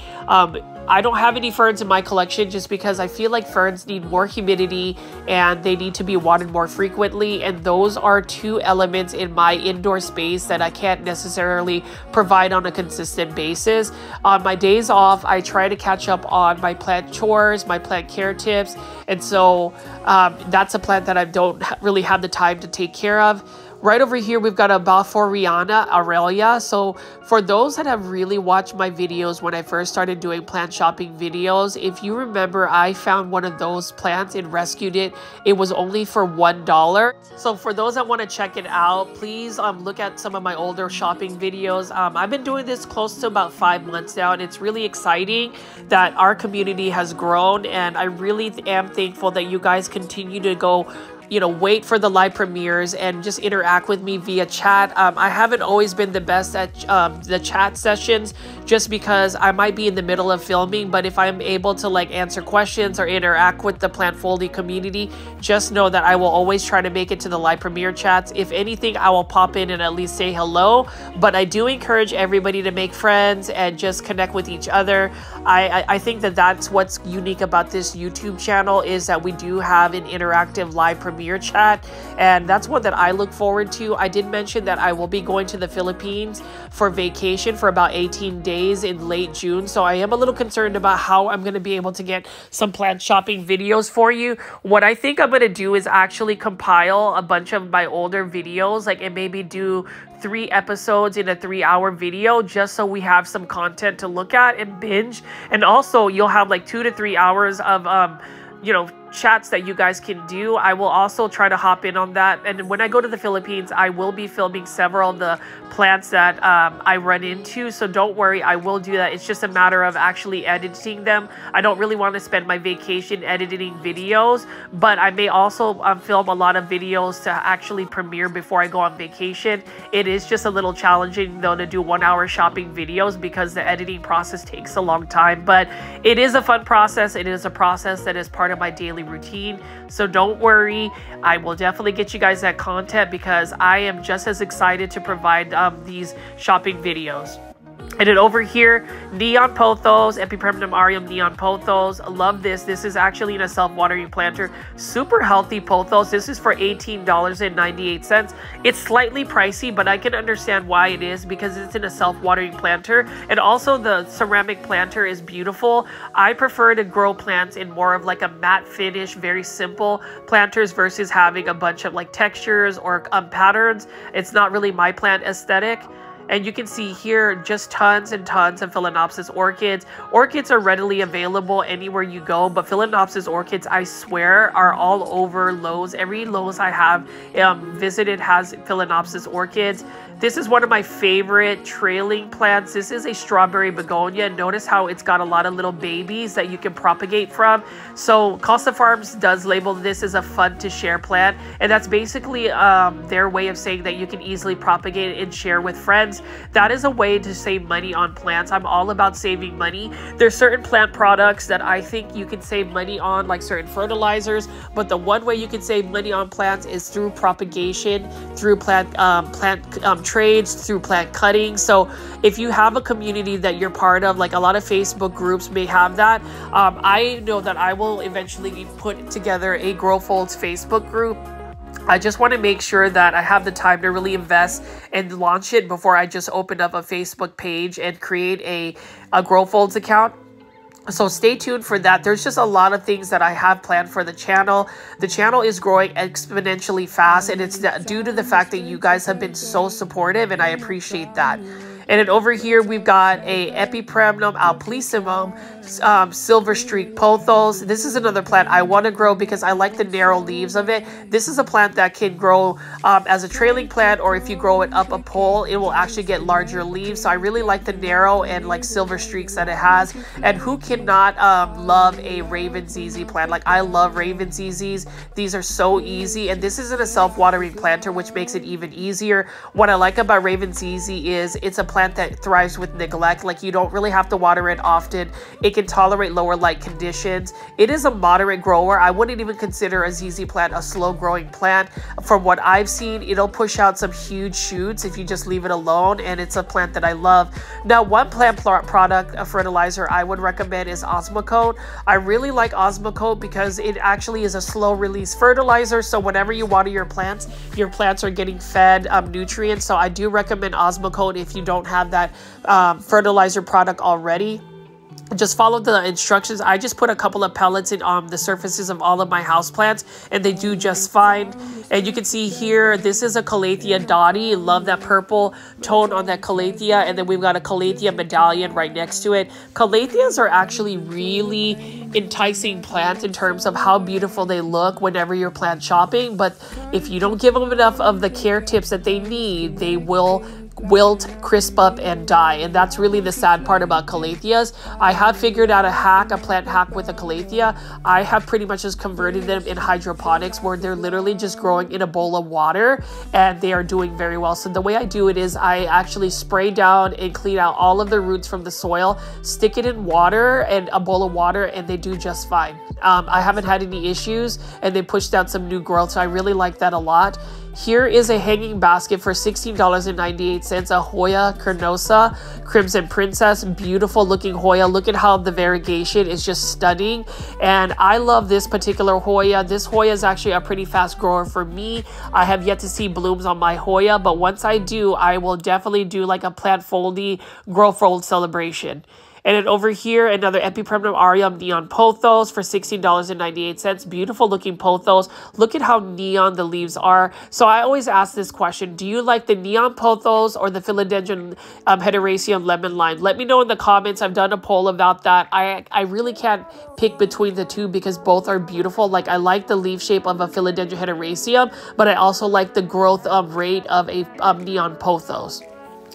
I don't have any ferns in my collection just because I feel like ferns need more humidity and they need to be watered more frequently, and those are two elements in my indoor space that I can't necessarily provide on a consistent basis. On my days off, I try to catch up on my plant chores, my plant care tips, and so that's a plant that I don't really have the time to take care of. Right over here, we've got a Balfouriana Aurelia. So for those that have really watched my videos when I first started doing plant shopping videos, if you remember, I found one of those plants and rescued it. It was only for $1. So for those that want to check it out, please look at some of my older shopping videos. I've been doing this close to about 5 months now, and it's really exciting that our community has grown, and I really am thankful that you guys continue to go, you know, wait for the live premieres and just interact with me via chat. I haven't always been the best at the chat sessions just because I might be in the middle of filming, but if I'm able to like answer questions or interact with the Plantfoldy community, just know that I will always try to make it to the live premiere chats. If anything, I will pop in and at least say hello, but I do encourage everybody to make friends and just connect with each other. I think that that's what's unique about this YouTube channel, is that we do have an interactive live premiere chat, and that's one that I look forward to. I did mention that I will be going to the Philippines for vacation for about 18 days in late June, so I am a little concerned about how I'm going to be able to get some plant shopping videos for you. What I think I'm going to do is actually compile a bunch of my older videos, like, and maybe do 3 episodes in a 3-hour video, just so we have some content to look at and binge. And also you'll have like 2 to 3 hours of you know, chats that you guys can do. I will also try to hop in on that, and when I go to the Philippines, I will be filming several of the plants that I run into, so don't worry, I will do that. It's just a matter of actually editing them. I don't really want to spend my vacation editing videos, but I may also film a lot of videos to actually premiere before I go on vacation. It is just a little challenging though to do 1-hour shopping videos because the editing process takes a long time, but it is a fun process. It is a process that is part of my daily routine, so don't worry, I will definitely get you guys that content because I am just as excited to provide these shopping videos. And then over here, neon pothos, Epipremnum aureum neon pothos. I love this. This is actually in a self-watering planter. Super healthy pothos. This is for $18.98. It's slightly pricey, but I can understand why it is because it's in a self-watering planter. And also the ceramic planter is beautiful. I prefer to grow plants in more of like a matte finish, very simple planters versus having a bunch of like textures or patterns. It's not really my plant aesthetic. And you can see here just tons and tons of Phalaenopsis orchids. Orchids are readily available anywhere you go, but Phalaenopsis orchids, I swear, are all over Lowe's. Every Lowe's I have visited has Phalaenopsis orchids. This is one of my favorite trailing plants. This is a strawberry begonia. Notice how it's got a lot of little babies that you can propagate from. So Costa Farms does label this as a fun to share plant, and that's basically their way of saying that you can easily propagate and share with friends. That is a way to save money on plants. I'm all about saving money. There's certain plant products that I think you can save money on, like certain fertilizers, but the one way you can save money on plants is through propagation, through plant trades, through plant cutting. So if you have a community that you're part of, like a lot of Facebook groups may have that, I know that I will eventually put together a Grow Folds Facebook group. I just want to make sure that I have the time to really invest and launch it before I just open up a Facebook page and create a Grow Folds account. So stay tuned for that. There's just a lot of things that I have planned for the channel. The channel is growing exponentially fast, and it's due to the fact that you guys have been so supportive, and I appreciate that. And then over here, we've got a Epipremnum alplissimum silver streak pothos. This is another plant I want to grow because I like the narrow leaves of it. This is a plant that can grow as a trailing plant, or if you grow it up a pole, it will actually get larger leaves. So I really like the narrow and like silver streaks that it has. And who cannot love a Raven ZZ plant? Like, I love Raven ZZs. These are so easy, and this isn't a self-watering planter, which makes it even easier. What I like about Raven ZZ is it's a plant that thrives with neglect. Like, you don't really have to water it often. It can tolerate lower light conditions. It is a moderate grower. I wouldn't even consider a ZZ plant a slow growing plant. From what I've seen, it'll push out some huge shoots if you just leave it alone, and it's a plant that I love. Now, one plant product, a fertilizer I would recommend is Osmocote. I really like Osmocote because it actually is a slow release fertilizer, so whenever you water your plants are getting fed nutrients. So I do recommend Osmocote if you don't have that fertilizer product already. just follow the instructions. I just put a couple of pellets in the surfaces of all of my houseplants, and they do just fine. And you can see here, this is a Calathea dotty. Love that purple tone on that Calathea. And then we've got a Calathea medallion right next to it. Calatheas are actually really enticing plants in terms of how beautiful they look whenever you're plant shopping. But if you don't give them enough of the care tips that they need, they will wilt, crisp up, and die. And that's really the sad part about Calatheas. I have figured out a plant hack with a Calathea. I have pretty much just converted them in hydroponics, where they're literally just growing in a bowl of water, and they are doing very well. So the way I do it is I actually spray down and clean out all of the roots from the soil, stick it in water and a bowl of water, and they do just fine. I haven't had any issues, and they pushed out some new growth, so I really like that a lot. Here is a hanging basket for $16.98, a Hoya carnosa Crimson Princess. Beautiful looking Hoya. Look at how the variegation is just stunning. And I love this particular Hoya. This Hoya is actually a pretty fast grower for me. I have yet to see blooms on my Hoya, but once I do, I will definitely do like a plant foldy grow fold celebration. And then over here, another Epipremnum aureum neon pothos for $16.98. Beautiful looking pothos. Look at how neon the leaves are. So I always ask this question: do you like the neon pothos or the philodendron hederaceum lemon lime? Let me know in the comments. I've done a poll about that. I really can't pick between the two because both are beautiful. Like, I like the leaf shape of a philodendron hederaceum, but I also like the growth rate of a neon pothos.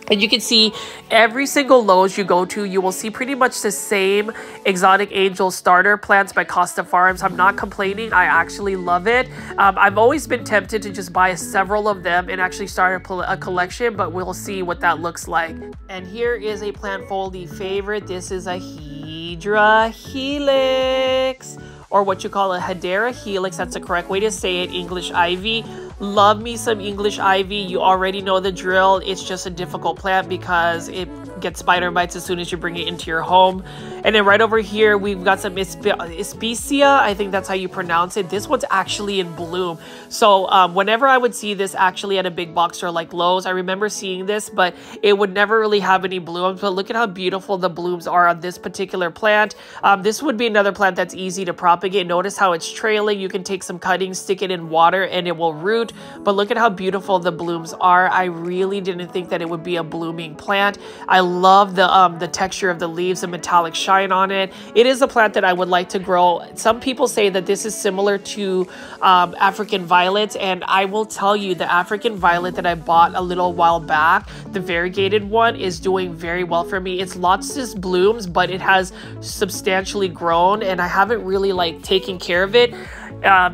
And you can see every single Lowe's you go to, you will see pretty much the same Exotic Angel starter plants by Costa Farms. I'm not complaining. I actually love it. I've always been tempted to just buy several of them and actually start a collection, but we'll see what that looks like. And here is a plant foldy favorite. This is a Hedera helix, or what you call a Hedera helix. That's the correct way to say it. English ivy. Love me some English ivy. You already know the drill. It's just a difficult plant because it gets spider bites as soon as you bring it into your home. And then right over here, we've got some Especia. I think that's how you pronounce it. This one's actually in bloom. So whenever I would see this actually at a big box store like Lowe's, I remember seeing this, but it would never really have any blooms. But look at how beautiful the blooms are on this particular plant. This would be another plant that's easy to propagate. Notice how it's trailing. You can take some cuttings, stick it in water, and it will root. But look at how beautiful the blooms are. I really didn't think that it would be a blooming plant. I love the texture of the leaves, the metallic shine on it. It is a plant that I would like to grow. Some people say that this is similar to African violets, and I will tell you, the African violet that I bought a little while back, the variegated one, is doing very well for me. It's lots of blooms, but it has substantially grown, and I haven't really like taken care of it.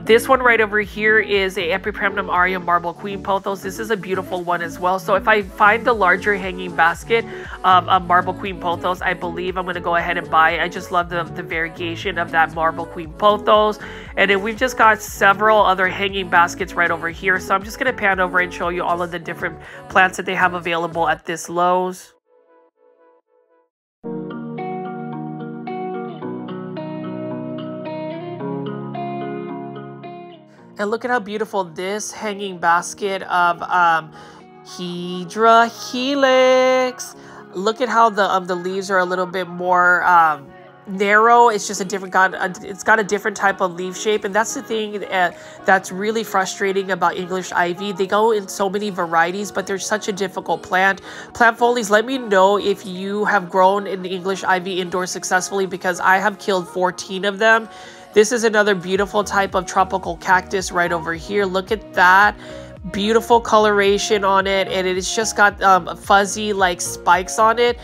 This one right over here is a Epipremnum aureum marble queen pothos. This is a beautiful one as well. So if I find the larger hanging basket of marble queen pothos, I believe I'm going to go ahead and buy it. I just love the variegation of that marble queen pothos. And then we've just got several other hanging baskets right over here. So I'm just going to pan over and show you all of the different plants that they have available at this Lowe's. And look at how beautiful this hanging basket of Hedera helix. Look at how the leaves are a little bit more narrow. It's just it's got a different type of leaf shape, and that's the thing that's really frustrating about English ivy. They go in so many varieties, but they're such a difficult plant. Plant folies, let me know if you have grown in the English ivy indoors successfully, because I have killed 14 of them. This is another beautiful type of tropical cactus right over here. Look at that. Beautiful coloration on it, and it's just got fuzzy like spikes on it.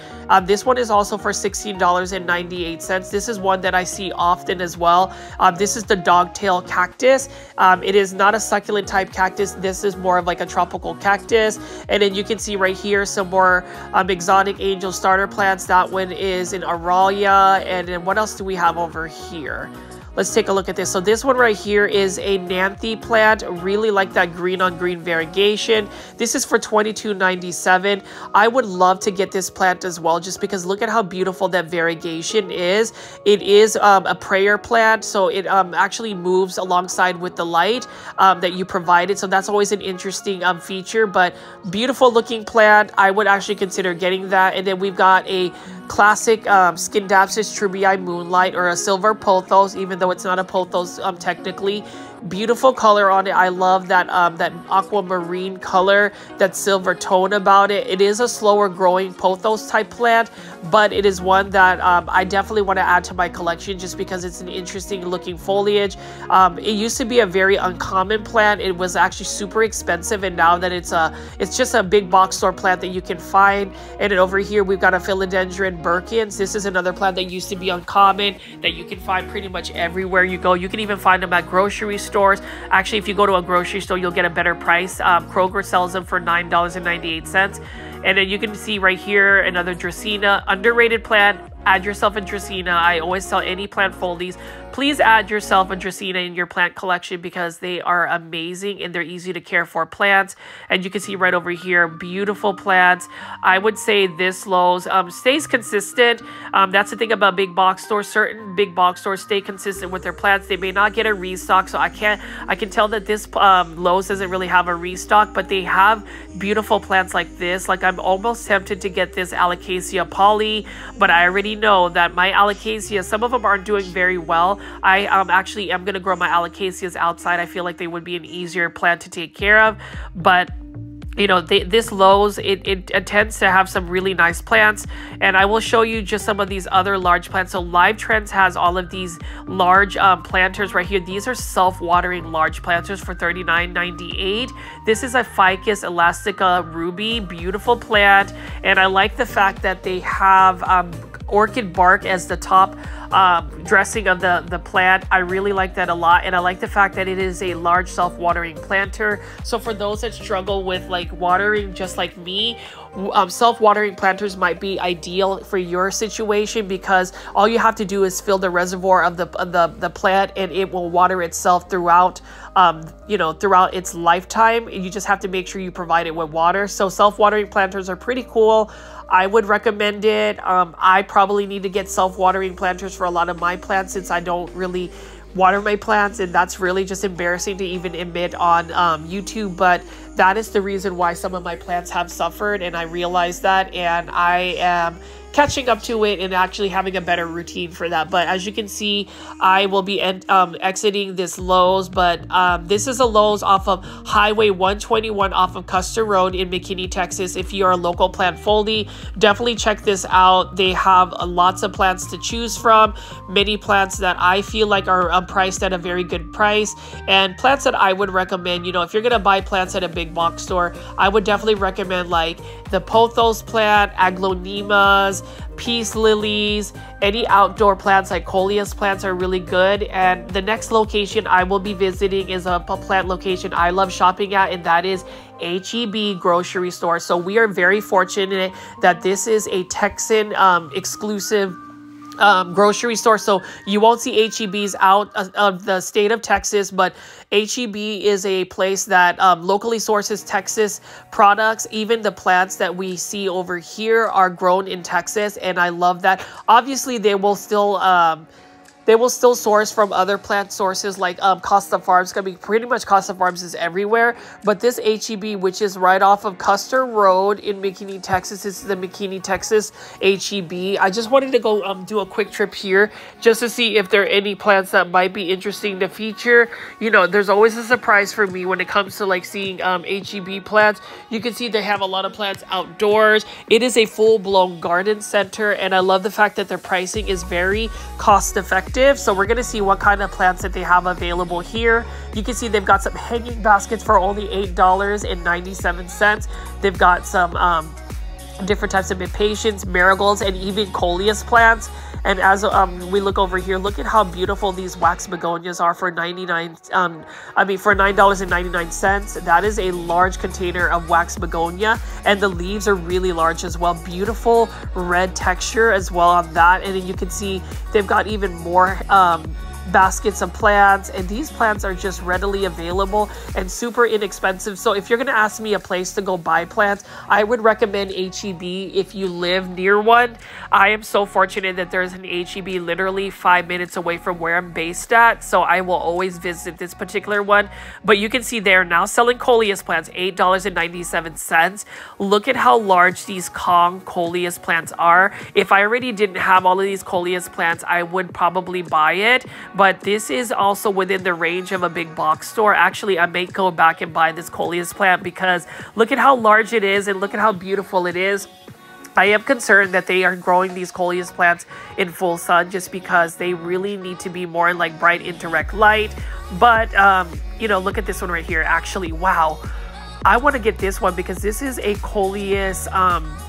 This one is also for $16.98. This is one that I see often as well. This is the dogtail cactus. It is not a succulent type cactus. This is more of like a tropical cactus. And then you can see right here some more exotic angel starter plants. That one is an Aralia. And then what else do we have over here? Let's take a look at this. So this one right here is a Nanthe plant. Really like that green on green variegation. This is for $22.97. I would love to get this plant as well, just because look at how beautiful that variegation is. It is a prayer plant, so it actually moves alongside with the light that you provided. So that's always an interesting feature, but beautiful looking plant. I would actually consider getting that. And then we've got a classic Scindapsus trubii moonlight, or a silver pothos, even though it's not a pothos technically. Beautiful color on it. I love that that aquamarine color, that silver tone about it. It is a slower growing pothos type plant, but it is one that I definitely want to add to my collection just because it's an interesting looking foliage. It used to be a very uncommon plant. It was actually super expensive, and now that it's just a big box store plant that you can find. And then over here we've got a philodendron Birkins. This is another plant that used to be uncommon that you can find pretty much everywhere you go. You can even find them at grocery stores. Actually, if you go to a grocery store, you'll get a better price. Kroger sells them for $9.98. And then you can see right here another Dracaena, underrated plant. Add yourself a Dracaena. I always tell any plant foldies, please add yourself a Dracaena in your plant collection because they are amazing and they're easy to care for plants. And you can see right over here, beautiful plants. I would say this Lowe's stays consistent. That's the thing about big box stores. Certain big box stores stay consistent with their plants. They may not get a restock, so I can tell that this Lowe's doesn't really have a restock, but they have beautiful plants like this. Like, I'm almost tempted to get this Alocasia poly, but I already know that my Alocasia, some of them aren't doing very well. I actually am going to grow my Alocasias outside. I feel like they would be an easier plant to take care of, but you know, this Lowe's, it tends to have some really nice plants, and I will show you just some of these other large plants. So Live Trends has all of these large planters right here. These are self-watering large planters for $39.98. This is a Ficus elastica ruby, beautiful plant, and I like the fact that they have orchid bark as the top dressing of the plant. I really like that a lot, and I like the fact that it is a large self-watering planter. So for those that struggle with like watering just like me, self-watering planters might be ideal for your situation because all you have to do is fill the reservoir of the plant and it will water itself throughout throughout its lifetime. You just have to make sure you provide it with water. So self-watering planters are pretty cool. I would recommend it. I probably need to get self-watering planters for a lot of my plants since I don't really water my plants, and that's really just embarrassing to even admit on YouTube, but that is the reason why some of my plants have suffered, and I realize that, and I am catching up to it and actually having a better routine for that. But as you can see, I will be exiting this Lowe's, but this is a Lowe's off of Highway 121 off of Custer Road in McKinney, Texas. If you are a local plant foldie, definitely check this out. They have lots of plants to choose from, many plants that I feel like are priced at a very good price, and plants that I would recommend. You know, if you're gonna buy plants at a big box store, I would definitely recommend like the pothos plant, aglaonemas, peace lilies, any outdoor plants like Coleus plants are really good. And the next location I will be visiting is a plant location I love shopping at, and that is HEB Grocery Store. So we are very fortunate that this is a Texan exclusive grocery store, so you won't see HEBs out of the state of Texas, but HEB is a place that locally sources Texas products. Even the plants that we see over here are grown in Texas, and I love that. Obviously, they will still source from other plant sources like Costa Farms. I mean, pretty much Costa Farms is everywhere. But this HEB, which is right off of Custer Road in McKinney, Texas, is the McKinney, Texas HEB. I just wanted to go do a quick trip here just to see if there are any plants that might be interesting to feature. You know, there's always a surprise for me when it comes to like seeing HEB plants. You can see they have a lot of plants outdoors. It is a full-blown garden center, and I love the fact that their pricing is very cost-effective. So we're going to see what kind of plants that they have available here. You can see they've got some hanging baskets for only $8.97. They've got some different types of impatiens, marigolds, and even Coleus plants. And as we look over here, look at how beautiful these wax begonias are for $9.99. That is a large container of wax begonia, and the leaves are really large as well. Beautiful red texture as well on that. And then you can see they've got even more baskets of plants, and these plants are just readily available and super inexpensive. So if you're going to ask me a place to go buy plants, I would recommend HEB if you live near one. I am so fortunate that there's an HEB literally 5 minutes away from where I'm based at, so I will always visit this particular one. But you can see they're now selling Coleus plants, $8.97. Look at how large these Kong Coleus plants are. If I already didn't have all of these Coleus plants, I would probably buy it, but this is also within the range of a big box store. Actually, I may go back and buy this Coleus plant because look at how large it is and look at how beautiful it is. I am concerned that they are growing these Coleus plants in full sun just because they really need to be more in like bright indirect light. But, you know, look at this one right here. Actually, wow. I want to get this one because this is a Coleus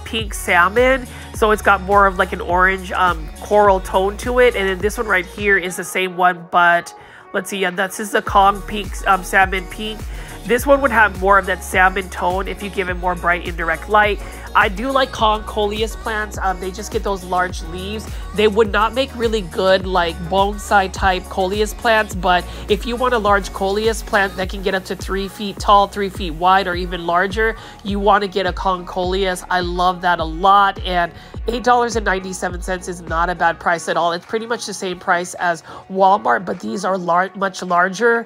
pink salmon. So it's got more of like an orange coral tone to it. And then this one right here is the same one, but let's see. Yeah, this is the Kong pink salmon pink. This one would have more of that salmon tone if you give it more bright indirect light. I do like Kong Coleus plants. They just get those large leaves. They would not make really good like bonsai type Coleus plants, but if you want a large Coleus plant that can get up to 3 feet tall, 3 feet wide, or even larger, you want to get a Kong Coleus. I love that a lot, and $8.97 is not a bad price at all. It's pretty much the same price as Walmart, but these are much larger.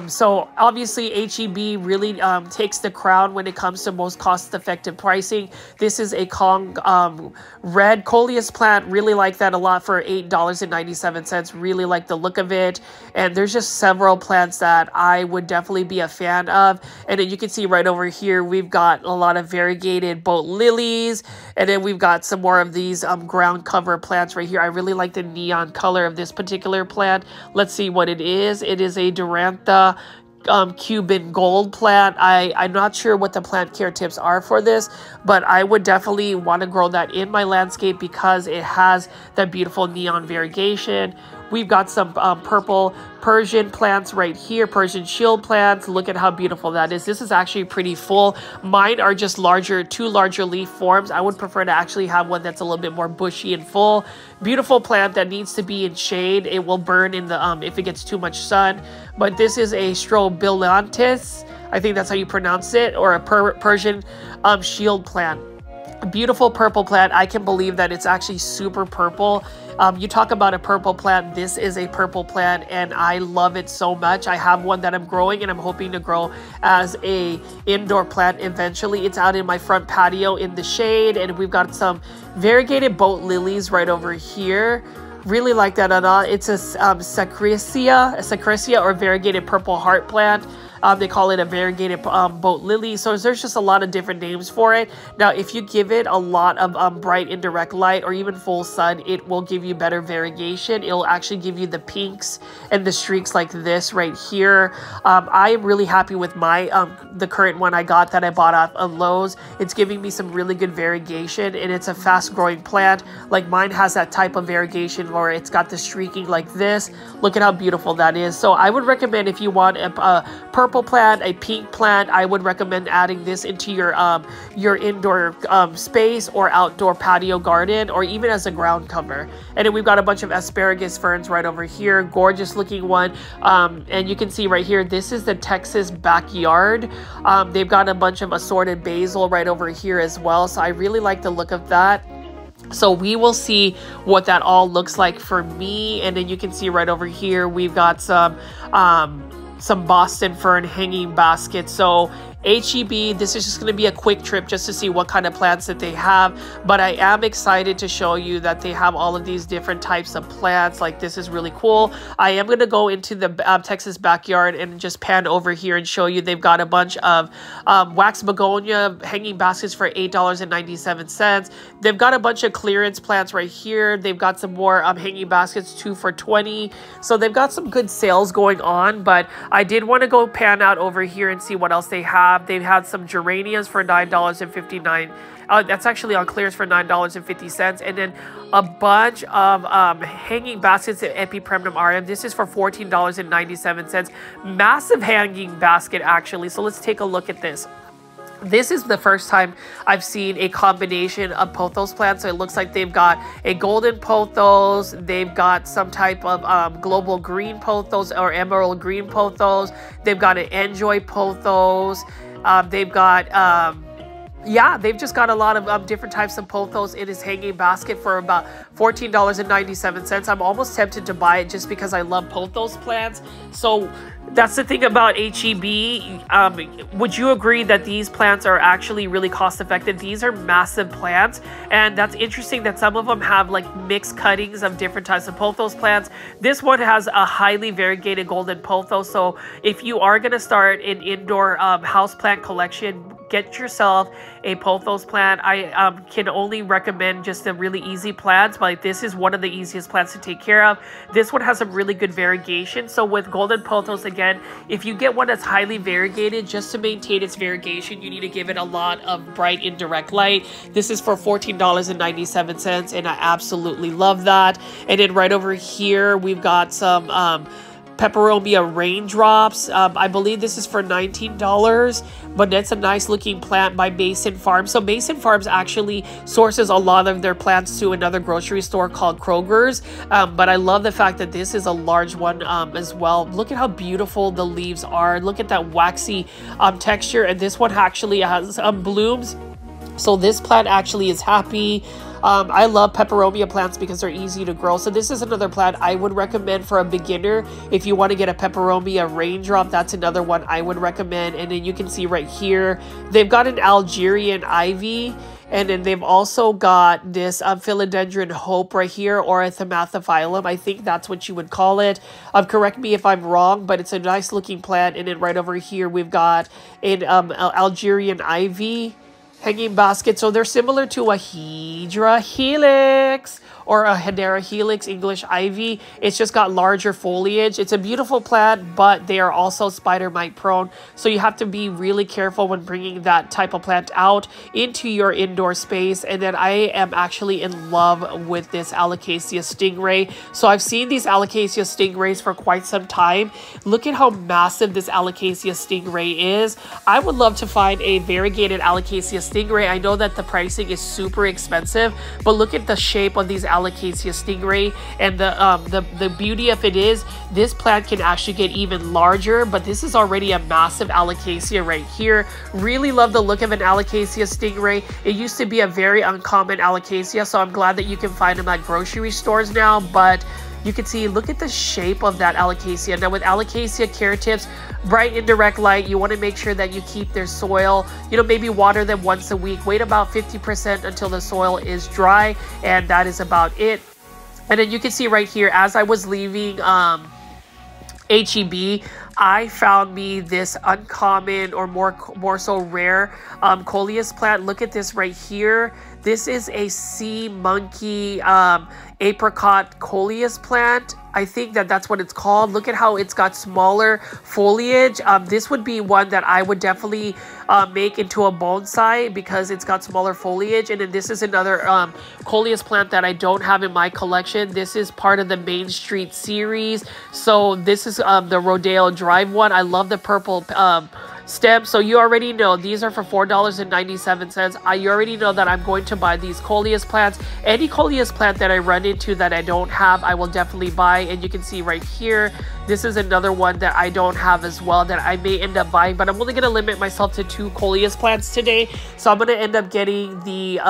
So obviously HEB really takes the crown when it comes to most cost-effective pricing. This is a Kong red Coleus plant. Really like that a lot for $8.97. Really like the look of it. And there's just several plants that I would definitely be a fan of. And then you can see right over here, we've got a lot of variegated boat lilies. And then we've got some more of these ground cover plants right here. I really like the neon color of this particular plant. Let's see what it is. It is a Durantha Cuban gold plant. I'm not sure what the plant care tips are for this, but I would definitely want to grow that in my landscape because it has that beautiful neon variegation. We've got some purple Persian plants right here, Persian shield plants. Look at how beautiful that is. This is actually pretty full. Mine are just larger, 2 larger leaf forms. I would prefer to actually have one that's a little bit more bushy and full. Beautiful plant that needs to be in shade. It will burn in the if it gets too much sun. But this is a strobilanthes. I think that's how you pronounce it, or a Persian shield plant. A beautiful purple plant. I can believe that it's actually super purple. You talk about a purple plant, this is a purple plant and I love it so much. I have one that I'm growing and I'm hoping to grow as a indoor plant eventually. It's out in my front patio in the shade, and we've got some variegated boat lilies right over here. Really like that at all. It's a sacracia or variegated purple heart plant. They call it a variegated boat lily. So there's just a lot of different names for it. Now, if you give it a lot of bright indirect light or even full sun, it will give you better variegation. It'll actually give you the pinks and the streaks like this right here. I am really happy with my the current one I got that I bought off of Lowe's. It's giving me some really good variegation, and it's a fast growing plant. Like mine has that type of variegation where it's got the streaking like this. Look at how beautiful that is. So I would recommend, if you want a purple plant, a pink plant, I would recommend adding this into your indoor space or outdoor patio garden, or even as a ground cover. And then we've got a bunch of asparagus ferns right over here. Gorgeous looking one. And you can see right here, this is the Texas backyard. They've got a bunch of assorted basil right over here as well. So I really like the look of that. So we will see what that all looks like for me. And then you can see right over here, we've got some Boston fern hanging baskets. So HEB, this is just going to be a quick trip just to see what kind of plants that they have, but I am excited to show you that they have all of these different types of plants. Like, this is really cool. I am going to go into the Texas backyard and just pan over here and show you they've got a bunch of wax begonia hanging baskets for $8.97. They've got a bunch of clearance plants right here. They've got some more hanging baskets, 2 for $20. So they've got some good sales going on, but I did want to go pan out over here and see what else they have. They've had some geraniums for $9.59. That's actually on clearance for $9.50. And then a bunch of hanging baskets at Epipremnum RM. This is for $14.97. Massive hanging basket, actually. So let's take a look at this. This is the first time I've seen a combination of pothos plants. So it looks like they've got a golden pothos, they've got some type of global green pothos or emerald green pothos, they've got an enjoy pothos, they've got yeah, they've just got a lot of different types of pothos in his hanging basket for about $14.97. I'm almost tempted to buy it just because I love pothos plants. So that's the thing about HEB. Would you agree that these plants are actually really cost effective? These are massive plants, and that's interesting that some of them have like mixed cuttings of different types of pothos plants. This one has a highly variegated golden pothos. So if you are going to start an indoor house plant collection, get yourself a pothos plant. I can only recommend just the really easy plants, but this is one of the easiest plants to take care of. This one has some really good variegation. So with golden pothos, again, if you get one that's highly variegated, just to maintain its variegation, you need to give it a lot of bright indirect light. This is for $14.97, and I absolutely love that. And then right over here, we've got some peperomia raindrops. I believe this is for $19, but that's a nice looking plant by Mason Farms. So Mason Farms actually sources a lot of their plants to another grocery store called Kroger's, but I love the fact that this is a large one as well. Look at how beautiful the leaves are. Look at that waxy texture, and this one actually has blooms. So this plant actually is happy. I love peperomia plants because they're easy to grow. So this is another plant I would recommend for a beginner. If you want to get a peperomia raindrop, that's another one I would recommend. And then you can see right here, they've got an Algerian ivy. And then they've also got this philodendron hope right here, or a thamatophyllum. I think that's what you would call it. Correct me if I'm wrong, but it's a nice looking plant. And then right over here, we've got an Algerian ivy hanging basket. So they're similar to a Hedera helix or a Hedera helix English ivy. It's just got larger foliage. It's a beautiful plant, but they are also spider mite prone. So you have to be really careful when bringing that type of plant out into your indoor space. And then I am actually in love with this Alocasia stingray. So I've seen these Alocasia stingrays for quite some time. Look at how massive this Alocasia stingray is. I would love to find a variegated Alocasia stingray. I know that the pricing is super expensive, but look at the shape of these Alocasia stingray, and the beauty of it is this plant can actually get even larger, but this is already a massive Alocasia right here. Really love the look of an Alocasia stingray. It used to be a very uncommon Alocasia, so I'm glad that you can find them at grocery stores now, but you can see, look at the shape of that Alocasia. Now with Alocasia care tips, bright indirect light, you want to make sure that you keep their soil, maybe water them once a week. Wait about 50% until the soil is dry, and that is about it. And then you can see right here, as I was leaving HEB, I found me this uncommon or more so rare Coleus plant. Look at this right here. This is a sea monkey apricot Coleus plant. I think that's what it's called. Look at how it's got smaller foliage. This would be one that I would definitely make into a bonsai because it's got smaller foliage. And then this is another Coleus plant that I don't have in my collection. This is part of the Main Street series. So this is the Rodeo Drive one. I love the purple stem. So you already know these are for $4.97. You already know that I'm going to buy these Coleus plants. Any Coleus plant that I run into that I don't have, I will definitely buy. And you can see right here, this is another one that I don't have as well that I may end up buying, but I'm only going to limit myself to 2 Coleus plants today. So I'm going to end up getting the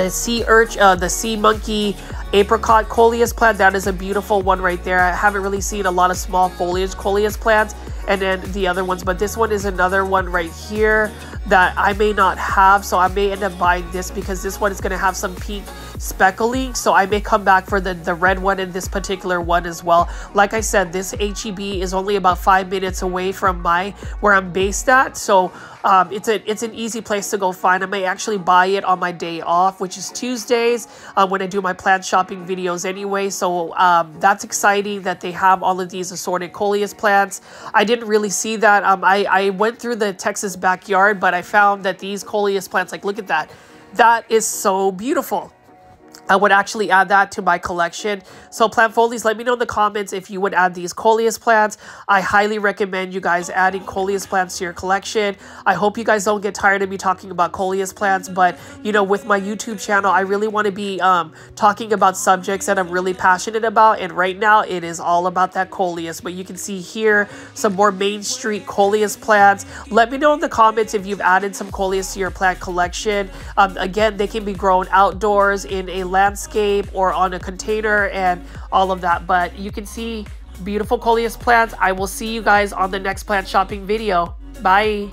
sea urchin, the sea monkey apricot Coleus plant. That is a beautiful one right there. I haven't really seen a lot of small foliage Coleus plants, and then the other ones, but this one is another one right here that I may not have, so I may end up buying this because this one is going to have some pink speckling, so I may come back for the red one and this particular one as well. Like I said, this HEB is only about 5 minutes away from where I'm based at, so it's an easy place to go find. I may actually buy it on my day off, which is Tuesdays, when I do my plant shopping videos anyway. So that's exciting that they have all of these assorted Coleus plants. I didn't really see that. I went through the Texas backyard, but I found that these Coleus plants, like, look at that. That is so beautiful. I would actually add that to my collection. So plant folies, let me know in the comments if you would add these Coleus plants. I highly recommend you guys adding Coleus plants to your collection. I hope you guys don't get tired of me talking about Coleus plants, but you know, with my YouTube channel, I really want to be talking about subjects that I'm really passionate about, and right now it is all about that Coleus. But you can see here some more Main Street Coleus plants. Let me know in the comments if you've added some Coleus to your plant collection. Again, they can be grown outdoors in a landscape or on a container and all of that, but you can see beautiful Coleus plants. I will see you guys on the next plant shopping video. Bye.